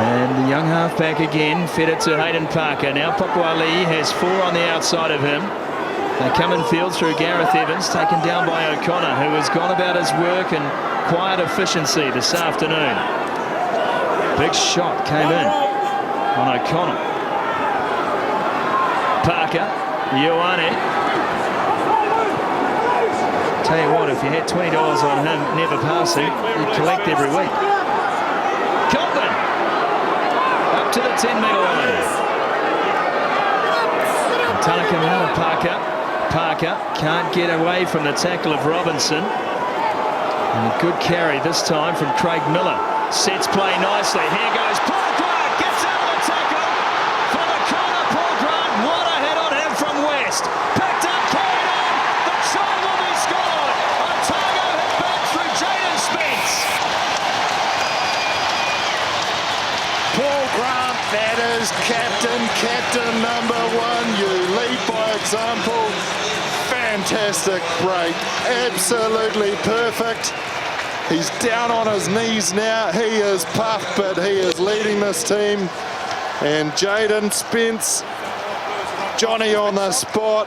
[SPEAKER 3] And the young halfback again, fed it to Hayden Parker. Now Popoali has 4 on the outside of him. They come in field through Gareth Evans, taken down by O'Connor, who has gone about his work and quiet efficiency this afternoon. Big shot came in on O'Connor. Parker, Ioane. Tell you what, if you had $20 on him, never passing, you'd collect every week. Coltman. to the 10-metre line. Tanaka out of Parker. Parker can't get away from the tackle of Robinson. And a good carry this time from Craig Miller. Sets play nicely. Here goes Paul Grant. Gets out of the tackle. From the corner, Paul Grant. What a hit on him from West. Picked up, carried on. The try will be scored. Otago hit back through Jaden Spence.
[SPEAKER 4] Paul Grant, that is captain number 1. You lead by example. Fantastic break, absolutely perfect. He's down on his knees now. He is puffed, but he is leading this team. And Jaden Spence, Johnny on the spot.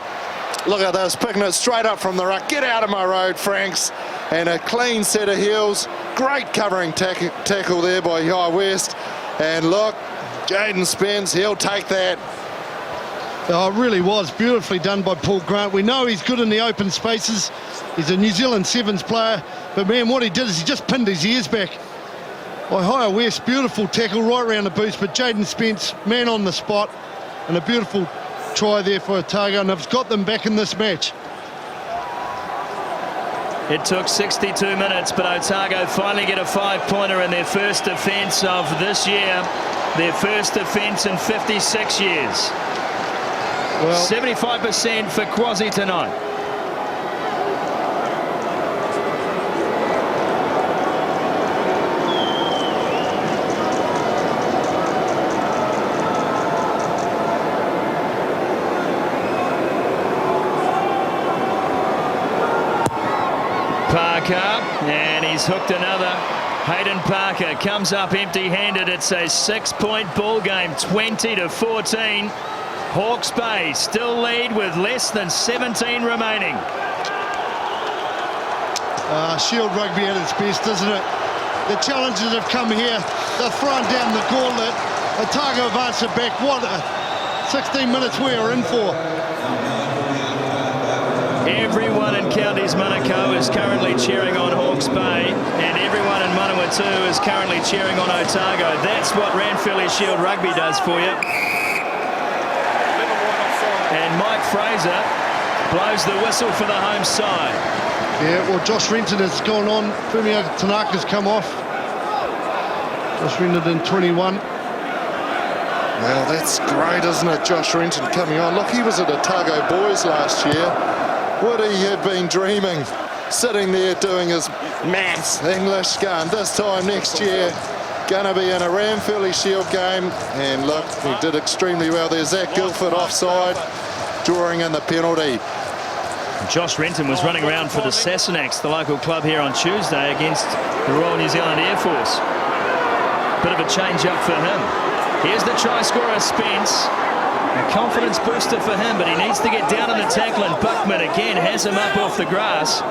[SPEAKER 4] Look at this, picking it straight up from the ruck. Get out of my road, Franks. And a clean set of heels. Great covering tackle there by High West. And look, Jaden Spence, he'll take that.
[SPEAKER 1] Oh, it really was beautifully done by Paul Grant. We know he's good in the open spaces. He's a New Zealand Sevens player. But, man, what he did is he just pinned his ears back. By High West, beautiful tackle right around the boost. But Jaden Spence, man on the spot. And a beautiful try there for Otago. And it's got them back in this match.
[SPEAKER 3] It took 62 minutes, but Otago finally get a 5-pointer in their first defence of this year. Their first defence in 56 years.
[SPEAKER 1] Well,
[SPEAKER 3] 75% for Quasi tonight. Parker, and he's hooked another. Hayden Parker comes up empty-handed. It's a 6-point ball game, 20-14. Hawke's Bay still lead with less than 17 remaining.
[SPEAKER 1] Shield rugby at its best, isn't it? The challenges have come here. They're throwing down the gauntlet. Otago have answered back. What 16 minutes we are in for.
[SPEAKER 3] Everyone in Counties Manukau is currently cheering on Hawke's Bay, and everyone in Manawatu is currently cheering on Otago. That's what Ranfurly Shield Rugby does for you. And Mike Fraser blows the whistle for the home side.
[SPEAKER 1] Yeah, well, Josh Renton has gone on. Fumio Tanaka's come off. Josh Renton in 21.
[SPEAKER 4] Well, that's great, isn't it? Josh Renton coming on. Look, he was at Otago Boys last year. Would he have been dreaming, sitting there doing his maths, English, going this time next year, going to be in a Ranfurly Shield game. And look, he did extremely well there. Zach Guilford offside, drawing in the penalty.
[SPEAKER 3] Josh Renton was running around for the Sassenachs, the local club here on Tuesday, against the Royal New Zealand Air Force. Bit of a change up for him. Here's the try scorer, Spence. A confidence booster for him, but he needs to get down in the tackle, and Buckman again has him up off the grass.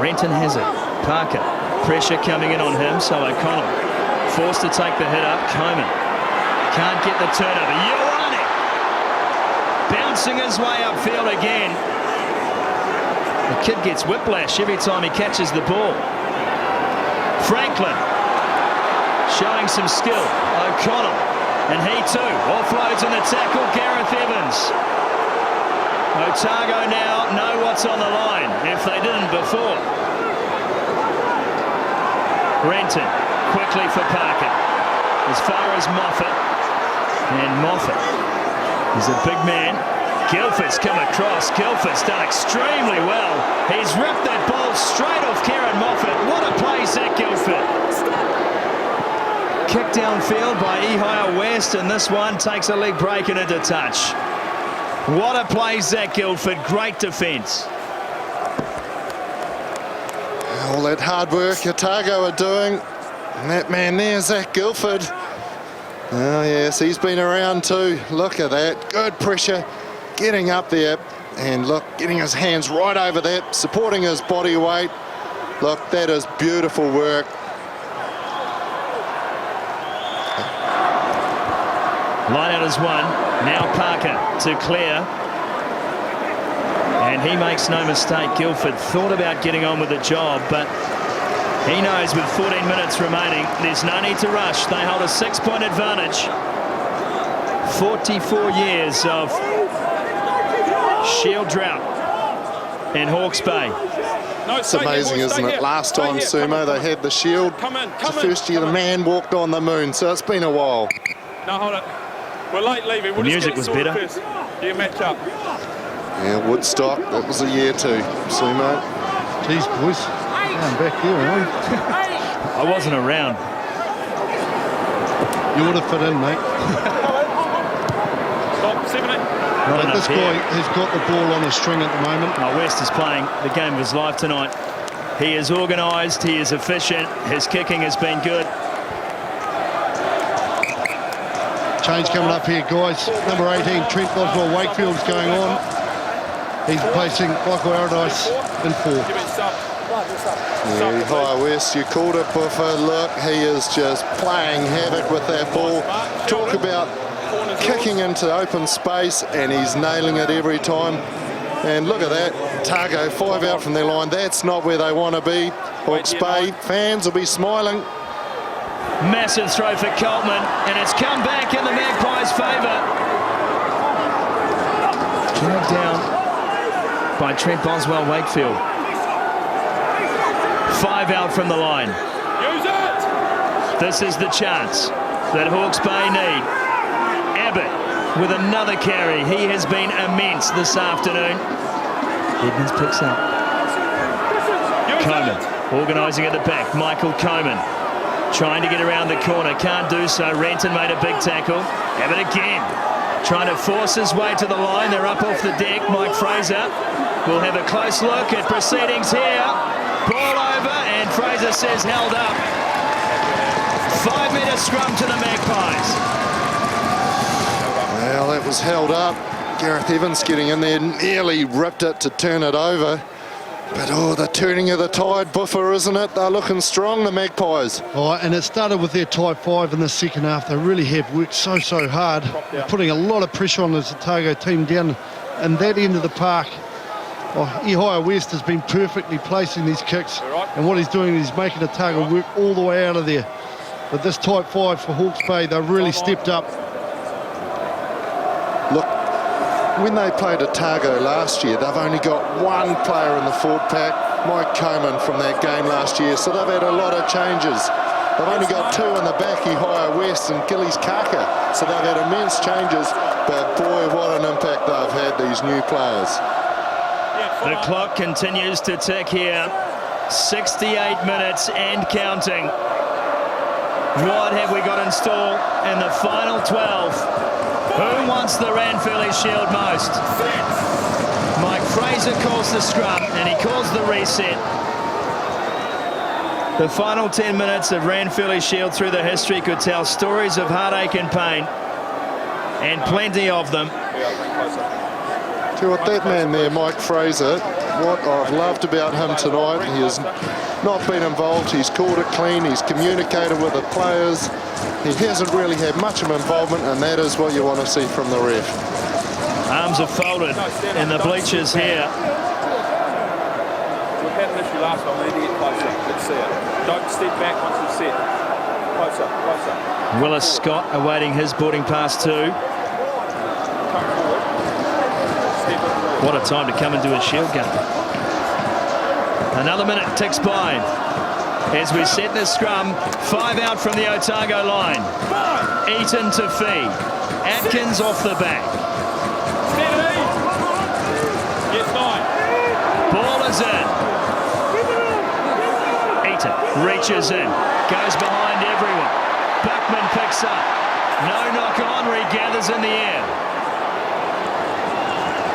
[SPEAKER 3] Renton has it. Parker, pressure coming in on him, so O'Connell forced to take the hit up. Coleman can't get the turnover. Ioane bouncing his way upfield again. The kid gets whiplash every time he catches the ball. Franklin showing some skill. O'Connell, and he too offloads in the tackle. Gareth Evans. Otago now know what's on the line, if they didn't before. Renton quickly for Parker, as far as Moffat, and Moffat is a big man. Guilford's come across. Guilford's done extremely well. He's ripped that ball straight off Kieran Moffat. What a play, Zach Guilford. Kicked downfield by Ihia West, and this one takes a leg break and into touch. What a play, Zach Guilford. Great defence.
[SPEAKER 4] All that hard work Otago are doing. And that man there, Zach Guilford. Oh, yes, he's been around too. Look at that. Good pressure. Getting up there. And look, getting his hands right over that. Supporting his body weight. Look, that is beautiful work.
[SPEAKER 3] Line out is one. Now Parker to clear. And he makes no mistake. Guilford thought about getting on with the job, but He knows with 14 minutes remaining, there's no need to rush. They hold a 6-point advantage. 44 years of shield drought in Hawke's Bay.
[SPEAKER 4] It's amazing, isn't it? Last time, Sumo, they had the shield. The first year the man walked on the moon, so it's been a while.
[SPEAKER 6] No, hold it. We're late leaving.
[SPEAKER 3] The music was better.
[SPEAKER 6] Yeah, match up.
[SPEAKER 4] Yeah, Woodstock, that was a year too, Sumo.
[SPEAKER 1] Jeez, boys. I'm back here, aren't
[SPEAKER 3] I wasn't around.
[SPEAKER 1] you? You would have fit in, mate.
[SPEAKER 6] Stop, 17.
[SPEAKER 1] But this guy has got the ball on a string at the moment.
[SPEAKER 3] West is playing the game of his life tonight. He is organised, he is efficient, his kicking has been good.
[SPEAKER 1] Change coming up here, guys. Number 18, Trent Boswell Wakefield's going on. He's replacing Michael Allardyce in 4.
[SPEAKER 4] Yeah, High West, you called it, Buffer. Look, he is just playing havoc with that ball. Talk about kicking into open space, and he's nailing it every time. And look at that, Otago 5 out from their line. That's not where they want to be. Hawke's Bay fans will be smiling.
[SPEAKER 3] Massive throw for Coltman, and it's come back in the Magpies' favour. Dragged down by Trent Boswell Wakefield. 5 out from the line.
[SPEAKER 6] Use it!
[SPEAKER 3] This is the chance that Hawke's Bay need. Abbott with another carry. He has been immense this afternoon. Edmonds picks up. Coleman organising at the back. Michael Coleman trying to get around the corner. Can't do so. Renton made a big tackle. Abbott again trying to force his way to the line. They're up off the deck. Mike Fraser will have a close look at proceedings here. Ball over, and Fraser says held up. 5-metre scrum to the Magpies.
[SPEAKER 4] Well, that was held up. Gareth Evans getting in there, nearly ripped it to turn it over. But, oh, the turning of the tide, Buffer, isn't it? They're looking strong, the Magpies.
[SPEAKER 1] Oh, and it started with their type 5 in the second half. They really have worked so hard, putting a lot of pressure on the Otago team down in that end of the park. Oh, Ihia West has been perfectly placing these kicks, and what he's doing is he's making Otago work all the way out of there. But this type 5 for Hawke's Bay, they've really stepped up.
[SPEAKER 4] Look, when they played Otago last year, they've only got one player in the forward pack, Mike Coleman, from that game last year, so they've had a lot of changes. They've only got 2 in the back, Ihia West and Gillies Kaka, so they've had immense changes, but boy, what an impact they've had, these new players.
[SPEAKER 3] The clock continues to tick here. 68 minutes and counting. What have we got in store in the final 12? Who wants the Ranfurly Shield most? Mike Fraser calls the scrum, and he calls the reset. The final 10 minutes of Ranfurly Shield through the history could tell stories of heartache and pain, and plenty of them.
[SPEAKER 4] See what that man there, Mike Fraser, what I've loved about him tonight, he has not been involved, he's called it clean, he's communicated with the players, he hasn't really had much of involvement, and that is what you want to see from the ref.
[SPEAKER 3] Arms are folded in the bleachers here.
[SPEAKER 6] We've had an issue last time, we need to get closer. Let's see it. Don't step back once you've set. Closer, closer.
[SPEAKER 3] Willis Scott awaiting his boarding pass too. What a time to come into a Shield game. Another minute ticks by as we set the scrum. 5 out from the Otago line. Eaton to Fee. Atkins off the back.
[SPEAKER 6] Yes, 9.
[SPEAKER 3] Ball is in. Eaton reaches in. Goes behind everyone. Buckman picks up. No knock on. Regathers in the air.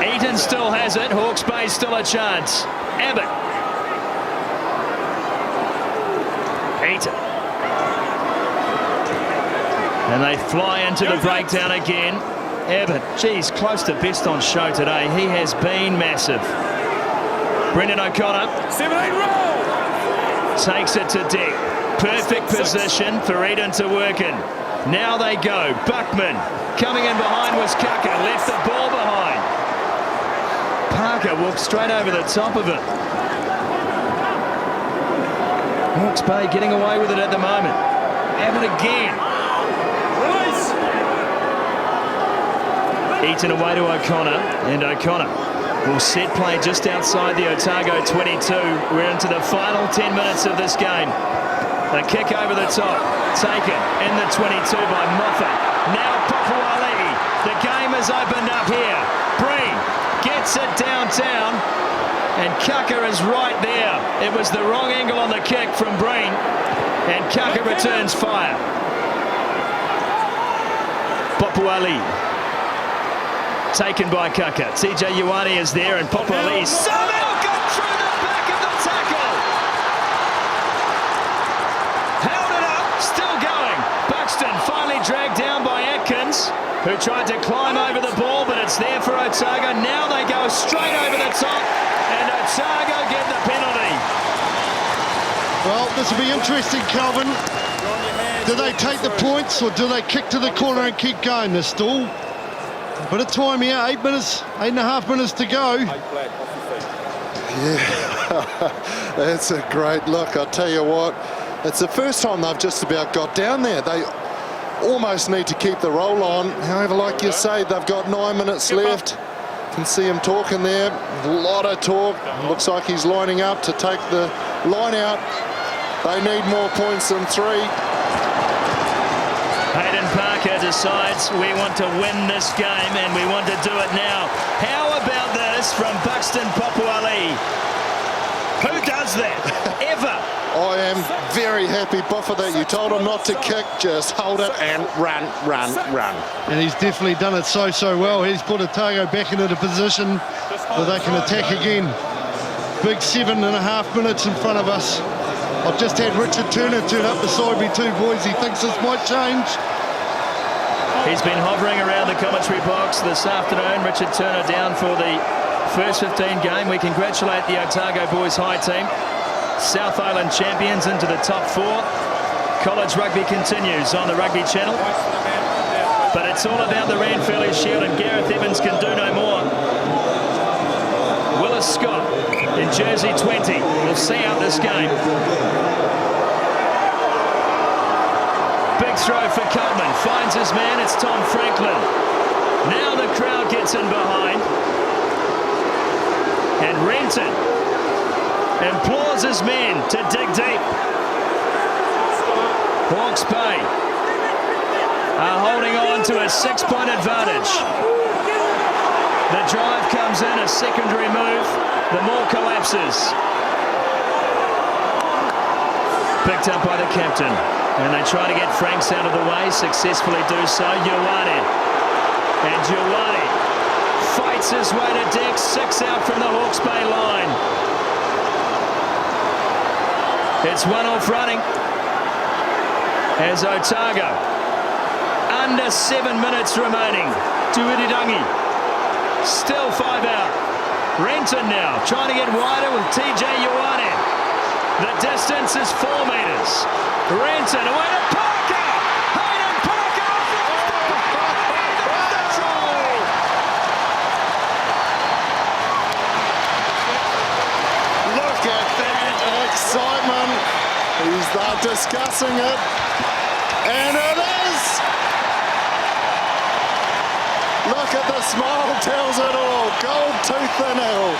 [SPEAKER 3] Eaton still has it. Hawke's Bay still a chance. Abbott. Eaton. And they fly into the breakdown again. Abbott, geez, close to best on show today. He has been massive. Brendan O'Connor
[SPEAKER 6] 17 roll.
[SPEAKER 3] takes it to deck. Perfect position for Eaton to work in. Now they go. Buckman coming in behind was Kaka. Left the ball behind. Parker walked straight over the top of it. Hawke's Bay getting away with it at the moment. Have it again. Eaton away to O'Connor, and O'Connor will set play just outside the Otago 22. We're into the final 10 minutes of this game. A kick over the top, taken in the 22 by Moffat. Now Papuali. The game has opened up here. Breen gets it downtown, and Kaka is right there. It was the wrong angle on the kick from Breen, and Kaka returns fire. Papuali. Taken by Kaka. TJ Ioane is there, and Papuali somehow got through the back of the tackle. Held it up, still going. Buxton finally dragged down by Atkins, who tried to climb over the ball, but it's there for Otago. Now they go straight over the top, and Otago get the penalty.
[SPEAKER 1] Well, this will be interesting, Calvin. Do they take the points, or do they kick to the corner and keep going? There's still a bit of time here, 8.5 minutes to go.
[SPEAKER 4] Yeah, that's a great look. I'll tell you what, it's the first time they've just about got down there. They almost need to keep the roll on. However, like you say, they've got 9 minutes left. Can see him talking there. A lot of talk. Looks like he's lining up to take the line out. They need more points than 3.
[SPEAKER 3] Hayden Parker decides we want to win this game, and we want to do it now. How about this from Buxton Papuali? Who does that? Ever?
[SPEAKER 4] I am very happy, Buffer, that you told him not to kick. Just hold it and run, run, run.
[SPEAKER 1] And he's definitely done it so well. He's put Otago back into the position where they can attack again. Big 7.5 minutes in front of us. I've just had Richard Turner turn up beside me too, boys. He thinks this might change.
[SPEAKER 3] He's been hovering around the commentary box this afternoon. Richard Turner down for the first 15 game. We congratulate the Otago boys high team. South Island champions into the top 4. College rugby continues on the Rugby channel. But it's all about the Ranfurly Shield, and Gareth Evans can do no more. Willis Scott in jersey 20 will see out this game. Big throw for Coleman, finds his man, it's Tom Franklin. Now the crowd gets in behind, and Renton implores his men to dig deep. Hawke's Bay are holding on to a 6-point advantage. The drive comes in, a secondary move. The maul collapses. Picked up by the captain. And they try to get Franks out of the way, successfully do so. Ioane. And Ioane fights his way to deck, 6 out from the Hawke's Bay line. It's 1 off running as Otago, under 7 minutes remaining. Tuirirangi still 5 out. Renton now trying to get wider with TJ Ioane. The distance is 4 metres. Renton away to Parker. Hayden Parker off the try.
[SPEAKER 4] Look at that excitement. He's there discussing it. And it is. Look at the smile, tells it all. Gold tooth and all.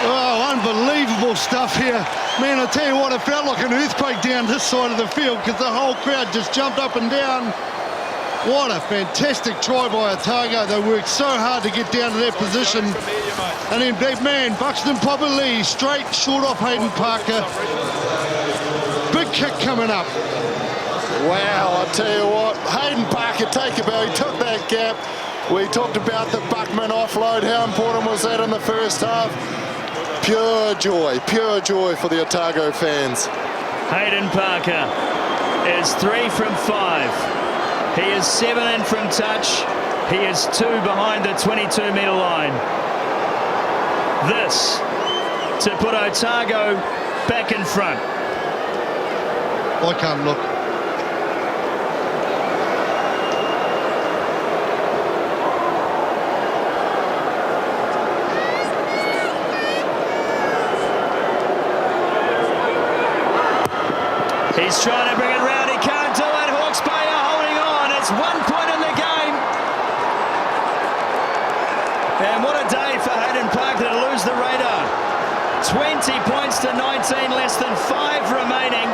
[SPEAKER 1] Oh, unbelievable stuff here. Man, I tell you what, it felt like an earthquake down this side of the field because the whole crowd just jumped up and down. What a fantastic try by Otago. They worked so hard to get down to that position. And then, big man, Buxton Papuali, straight short off Hayden Parker. Big kick coming up.
[SPEAKER 4] Wow, I tell you what, Hayden Parker, take a bow. He took that gap. We talked about the Buckman offload. How important was that in the first half? Pure joy for the Otago fans.
[SPEAKER 3] Hayden Parker is 3 from 5. He is 7 in from touch. He is 2 behind the 22-metre line. This to put Otago back in front.
[SPEAKER 1] I can't look.
[SPEAKER 3] He's trying to bring it round. He can't do it. Hawke's Bay are holding on. It's 1 point in the game. And what a day for Hayden Parker to lose the radar. 20 points to 19, less than 5 remaining.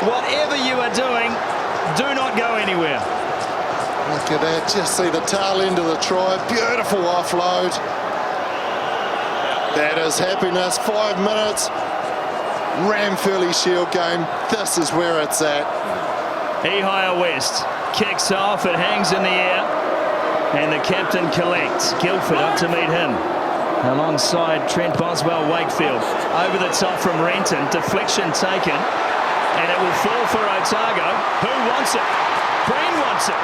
[SPEAKER 3] Whatever you are doing, do not go anywhere.
[SPEAKER 4] Look at that, just see the tail end of the try. Beautiful offload. That is happiness. 5 minutes. Ranfurly Shield game. This is where it's at.
[SPEAKER 3] Ehire West kicks off. It hangs in the air. And the captain collects. Guildford up to meet him. Alongside Trent Boswell Wakefield. Over the top from Renton. Deflection taken. And it will fall for Otago. Who wants it? Green wants it.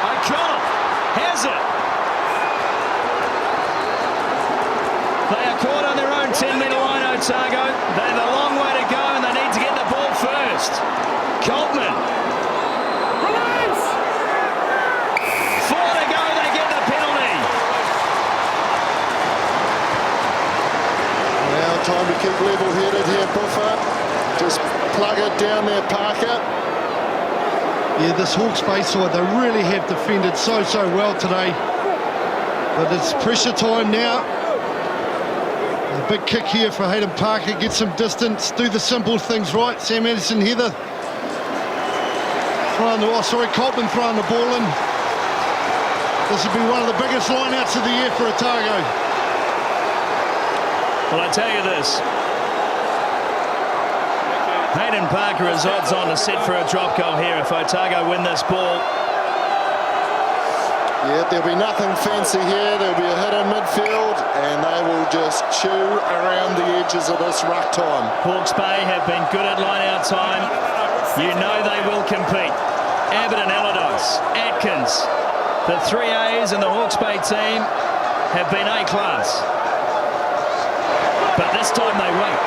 [SPEAKER 3] O'Connell has it. They are caught on their own 10-metre line, Otago. They have a long way to go and they need to get the ball first. Coltman. Release! 4 to go, they get the penalty.
[SPEAKER 4] Now time to keep level-headed here, Buffer. Just plug it down there, Parker.
[SPEAKER 1] Yeah, this Hawke's Bay side, they really have defended so well today. But it's pressure time now. A big kick here for Hayden Parker, get some distance, do the simple things right. Sam Anderson, Heather. Coltman throwing the ball in. This will be one of the biggest lineouts of the year for Otago.
[SPEAKER 3] Well, I tell you this. Hayden Parker is odds on to set for a drop goal here if Otago win this ball.
[SPEAKER 4] Yeah, there'll be nothing fancy here. There'll be a hit in midfield and they will just chew around the edges of this ruck time.
[SPEAKER 3] Hawke's Bay have been good at line-out time. You know they will compete. Abbott and Allardyce, Atkins, the 3As and the Hawke's Bay team have been A-class. But this time they wait.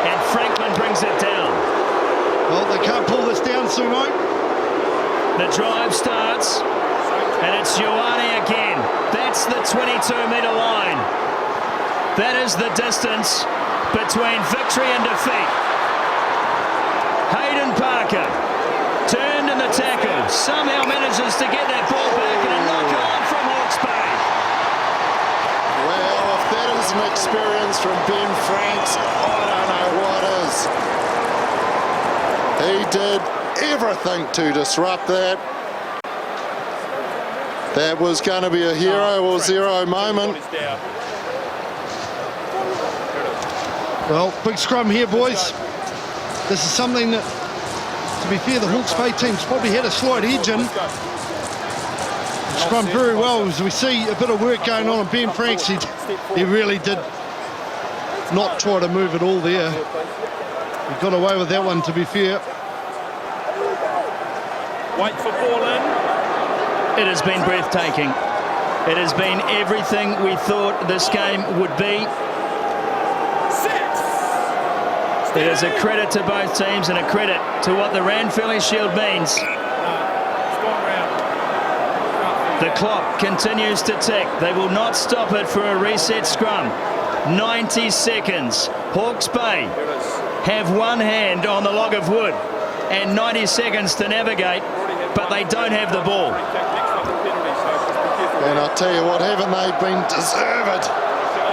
[SPEAKER 3] And Franklin brings it down.
[SPEAKER 1] Well, they can't pull this down, Sumo.
[SPEAKER 3] The drive starts, and it's Ioane again. That's the 22-metre line. That is the distance between victory and defeat. Hayden Parker turned in the tackle, somehow manages to get that ball back and a knock-on from Hawke's Bay.
[SPEAKER 4] Well, if that is an experience from Ben Franks, I don't know what is. He did everything to disrupt that. That was going to be a hero or zero moment.
[SPEAKER 1] Well, big scrum here, boys. This is something that, to be fair, the Hawke's Bay team's probably had a slight edge in. Scrum very well, as we see a bit of work going on Ben Franks. He really did not try to move it all there. He got away with that one, to be fair.
[SPEAKER 10] Wait for ball in.
[SPEAKER 3] It has been breathtaking. It has been everything we thought this game would be. It is a credit to both teams and a credit to what the Ranfurly Shield means. The clock continues to tick. They will not stop it for a reset scrum. 90 seconds. Hawke's Bay have one hand on the log of wood and 90 seconds to navigate, but they don't have the ball.
[SPEAKER 4] And I'll tell you what, haven't they been deserved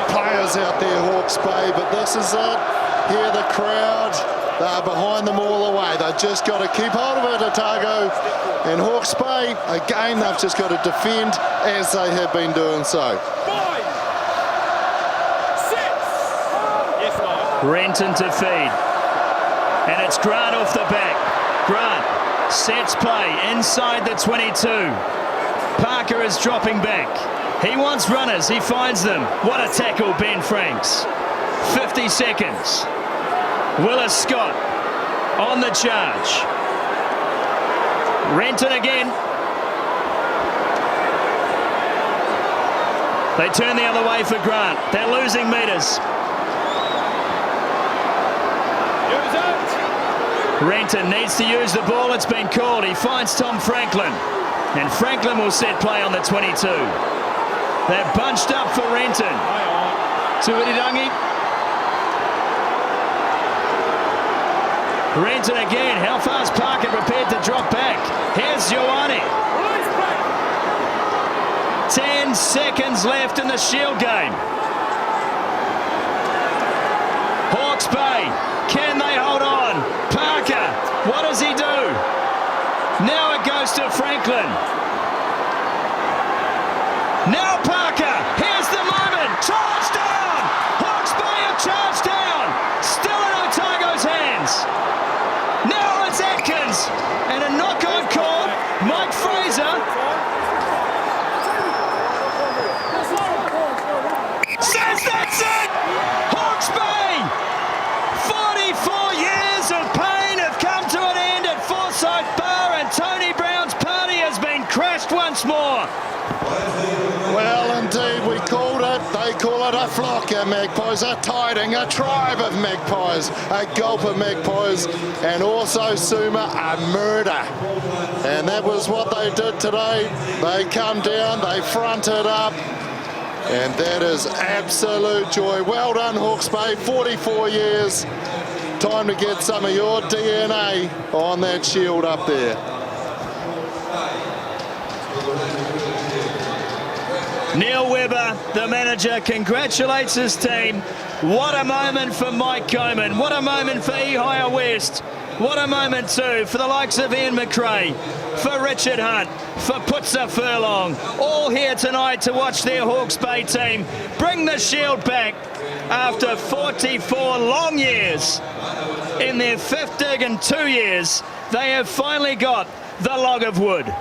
[SPEAKER 4] players out there, Hawke's Bay, but this is it. Here the crowd, they're behind them all the way. They've just got to keep hold of it, Otago. And Hawke's Bay, again, they've just got to defend as they have been doing so.
[SPEAKER 10] 5, 6.
[SPEAKER 3] Renton to feed. And it's Grant off the back. Grant sets play inside the 22. Parker is dropping back. He wants runners. He finds them. What a tackle, Ben Franks. 50 seconds. Willis Scott on the charge. Renton again. They turn the other way for Grant. They're losing metres. Renton needs to use the ball. It's been called. He finds Tom Franklin. And Franklin will set play on the 22. They're bunched up for Renton. Tuirangi. Renton again. How fast Parker prepared to drop back? Here's Ioane. 10 seconds left in the Shield game. Hawke's Bay, can they hold on? Parker, what does he do? Now it goes to Franklin. Now Parker, here's the moment. Charge down! Hawke's Bay have charged down. Still in Otago's hands. Now it's Atkins. And a knock-on call. Mike Fraser says that's it! Hawke's Bay! 44 years of pain have come to an end at Forsyth Bar, and Tony Brown's party has been crashed once more.
[SPEAKER 4] Well, indeed, we called it. They call it a flock of magpies, a tiding, a tribe of magpies, a gulp of magpies, and also, Suma, a murder. And that was what they did today. They come down, they fronted up, and that is absolute joy. Well done, Hawke's Bay, 44 years. Time to get some of your DNA on that shield up there.
[SPEAKER 3] Neil Webber, the manager, congratulates his team. What a moment for Mike Coman. What a moment for Ehire West. What a moment too for the likes of Ian McRae, for Richard Hunt, for Putzer Furlong. All here tonight to watch their Hawke's Bay team bring the shield back after 44 long years. In their fifth dig in 2 years, they have finally got the log of wood.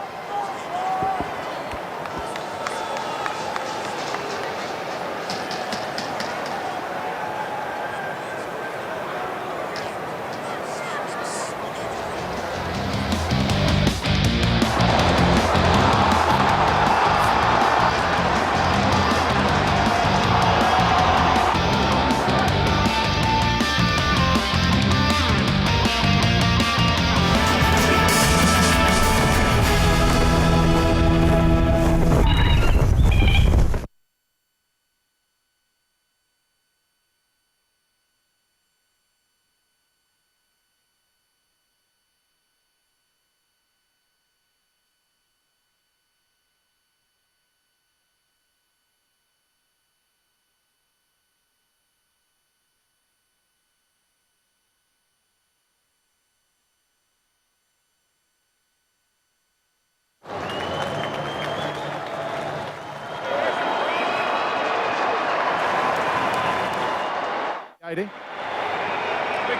[SPEAKER 10] Big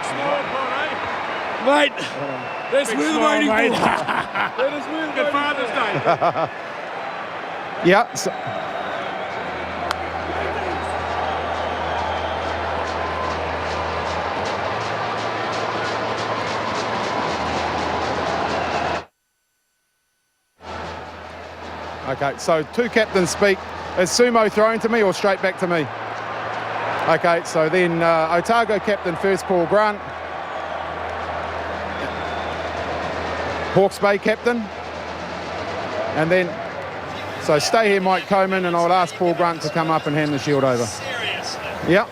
[SPEAKER 10] smile, eh?
[SPEAKER 11] Mate, that's
[SPEAKER 10] Big
[SPEAKER 11] where the
[SPEAKER 10] smile,
[SPEAKER 11] waiting
[SPEAKER 10] mate.
[SPEAKER 11] for.
[SPEAKER 10] That is where the Father's Day.
[SPEAKER 11] Yeah. So, okay, so two captains speak. Is Sumo thrown to me or straight back to me? Okay, so then Otago captain first, Paul Grant. Hawke's Bay captain. And then, so stay here, Mike Coman, and I'll ask Paul Grant to come up and hand the shield over. Yep.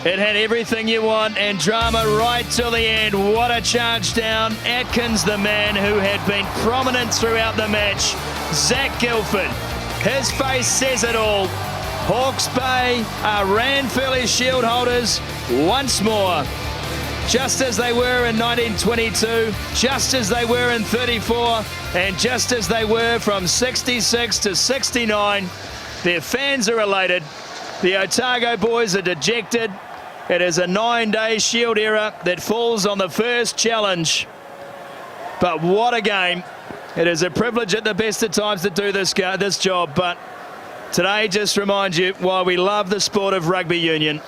[SPEAKER 3] It had everything you want and drama right till the end. What a charge down. Atkins, the man who had been prominent throughout the match. Zach Guildford, his face says it all. Hawke's Bay are Ranfurly Shield holders once more. Just as they were in 1922, just as they were in 34, and just as they were from 66 to 69. Their fans are elated. The Otago boys are dejected. It is a 9-day Shield era that falls on the first challenge. But what a game. It is a privilege at the best of times to do this job, but today just reminds you why we love the sport of rugby union.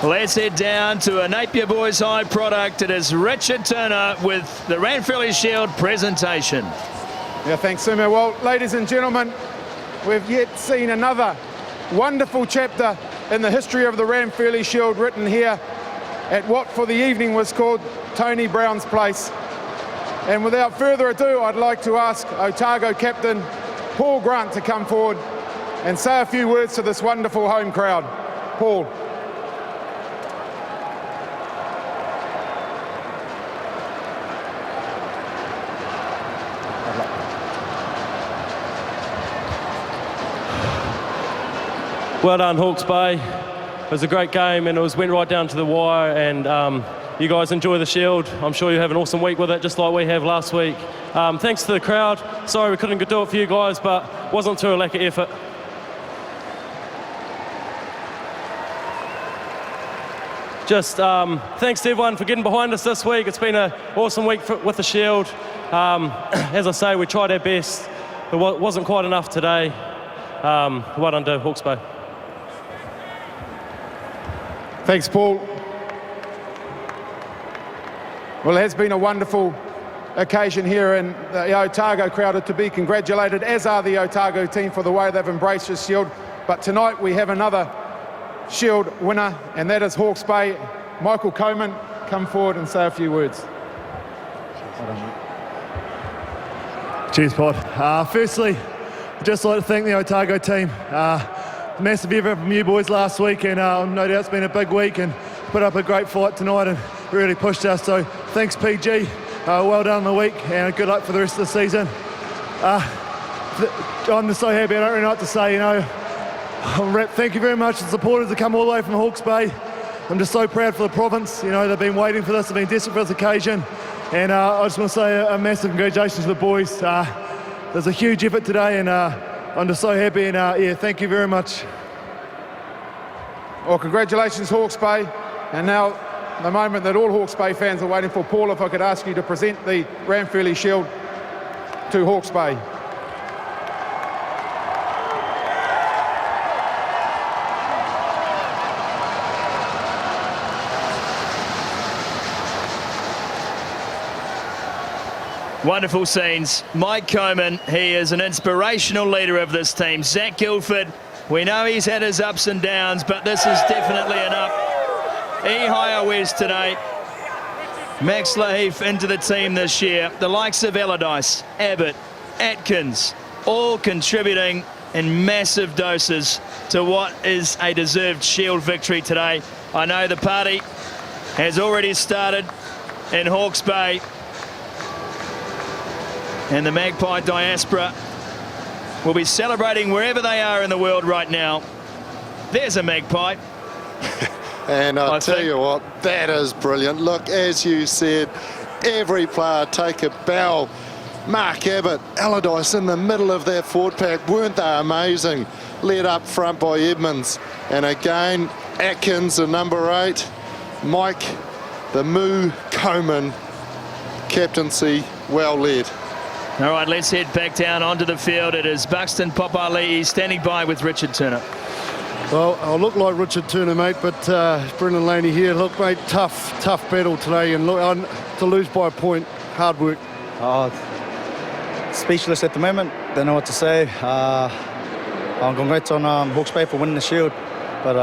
[SPEAKER 3] Let's head down to a Napier Boys High product. It is Richard Turner with the Ranfurly Shield presentation.
[SPEAKER 11] Yeah, thanks, Sumo. Well, ladies and gentlemen, we've yet seen another wonderful chapter in the history of the Ranfurly Shield written here at what for the evening was called Tony Brown's Place. And without further ado, I'd like to ask Otago captain Paul Grant to come forward and say a few words to this wonderful home crowd. Paul.
[SPEAKER 12] Well done, Hawke's Bay. It was a great game and went right down to the wire, and you guys enjoy the Shield. I'm sure you have an awesome week with it, just like we have last week. Thanks to the crowd. Sorry we couldn't do it for you guys, but wasn't through a lack of effort. Just thanks to everyone for getting behind us this week. It's been an awesome week with the Shield. As I say, we tried our best. It wasn't quite enough today. Well done to Hawke's Bay.
[SPEAKER 11] Thanks, Paul. Well, it has been a wonderful occasion here, and the Otago crowd are to be congratulated, as are the Otago team, for the way they've embraced the Shield. But tonight we have another Shield winner, and that is Hawke's Bay. Michael Coman, come forward and say a few words.
[SPEAKER 13] Cheers, Pod. Firstly, I'd just like to thank the Otago team. Massive effort from you boys last week, and no doubt it's been a big week and put up a great fight tonight and really pushed us. So thanks, PG. Well done on the week, and good luck for the rest of the season. I'm just so happy. I don't really know what to say, you know. Thank you very much to the supporters that come all the way from Hawke's Bay. I'm just so proud for the province. You know, they've been waiting for this, they've been desperate for this occasion. And I just want to say a massive congratulations to the boys. There's a huge effort today, and I'm just so happy, and yeah, thank you very much.
[SPEAKER 11] Well, congratulations, Hawke's Bay. And now, the moment that all Hawke's Bay fans are waiting for. Paul, if I could ask you to present the Ranfurly Shield to Hawke's Bay.
[SPEAKER 3] Wonderful scenes. Mike Coman, he is an inspirational leader of this team. Zach Guildford, we know he's had his ups and downs, but this is definitely an up. Ehio West today. Max Laheef into the team this year. The likes of Allardyce, Abbott, Atkins, all contributing in massive doses to what is a deserved Shield victory today. I know the party has already started in Hawke's Bay, and the Magpie diaspora will be celebrating wherever they are in the world right now. There's a magpie.
[SPEAKER 4] And I tell you what, that is brilliant. Look, as you said, every player take a bow. Mark Abbott, Allardyce in the middle of that forward pack. Weren't they amazing? Led up front by Edmonds. And again, Atkins, the number 8. Mike, the Moo Coman, captaincy, well led.
[SPEAKER 3] All right, let's head back down onto the field. It is Buxton Popali'i standing by with Richard Turner.
[SPEAKER 1] Well, I look like Richard Turner, mate, but Brendan Laney here. Look, mate, tough battle today, and look, to lose by a point, hard work.
[SPEAKER 14] Speechless at the moment, don't know what to say. Congrats on Hawke's Bay for winning the Shield, but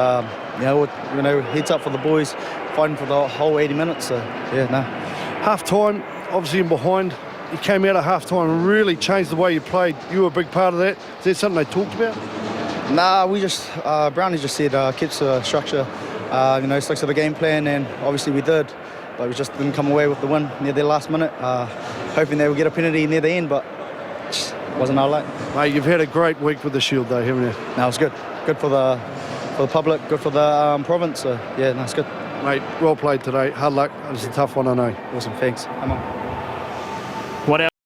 [SPEAKER 14] heads up for the boys, fighting for the whole 80 minutes. So yeah, no.
[SPEAKER 1] Half time, obviously in behind. You came out at half time and really changed the way you played. You were a big part of that. Is that something they talked about?
[SPEAKER 14] Nah, we just Brownie just said keep to the structure, sticks to the game plan, and obviously we did, but we just didn't come away with the win near the last minute. Hoping they would get a penalty near the end, but just wasn't our luck.
[SPEAKER 1] Mate, you've had a great week with the Shield, though, haven't you?
[SPEAKER 14] No, it's good. Good for the public, good for the province. So yeah, no, it's good.
[SPEAKER 1] Mate, well played today. Hard luck. It's a tough one, I know.
[SPEAKER 14] Awesome, thanks. Come on.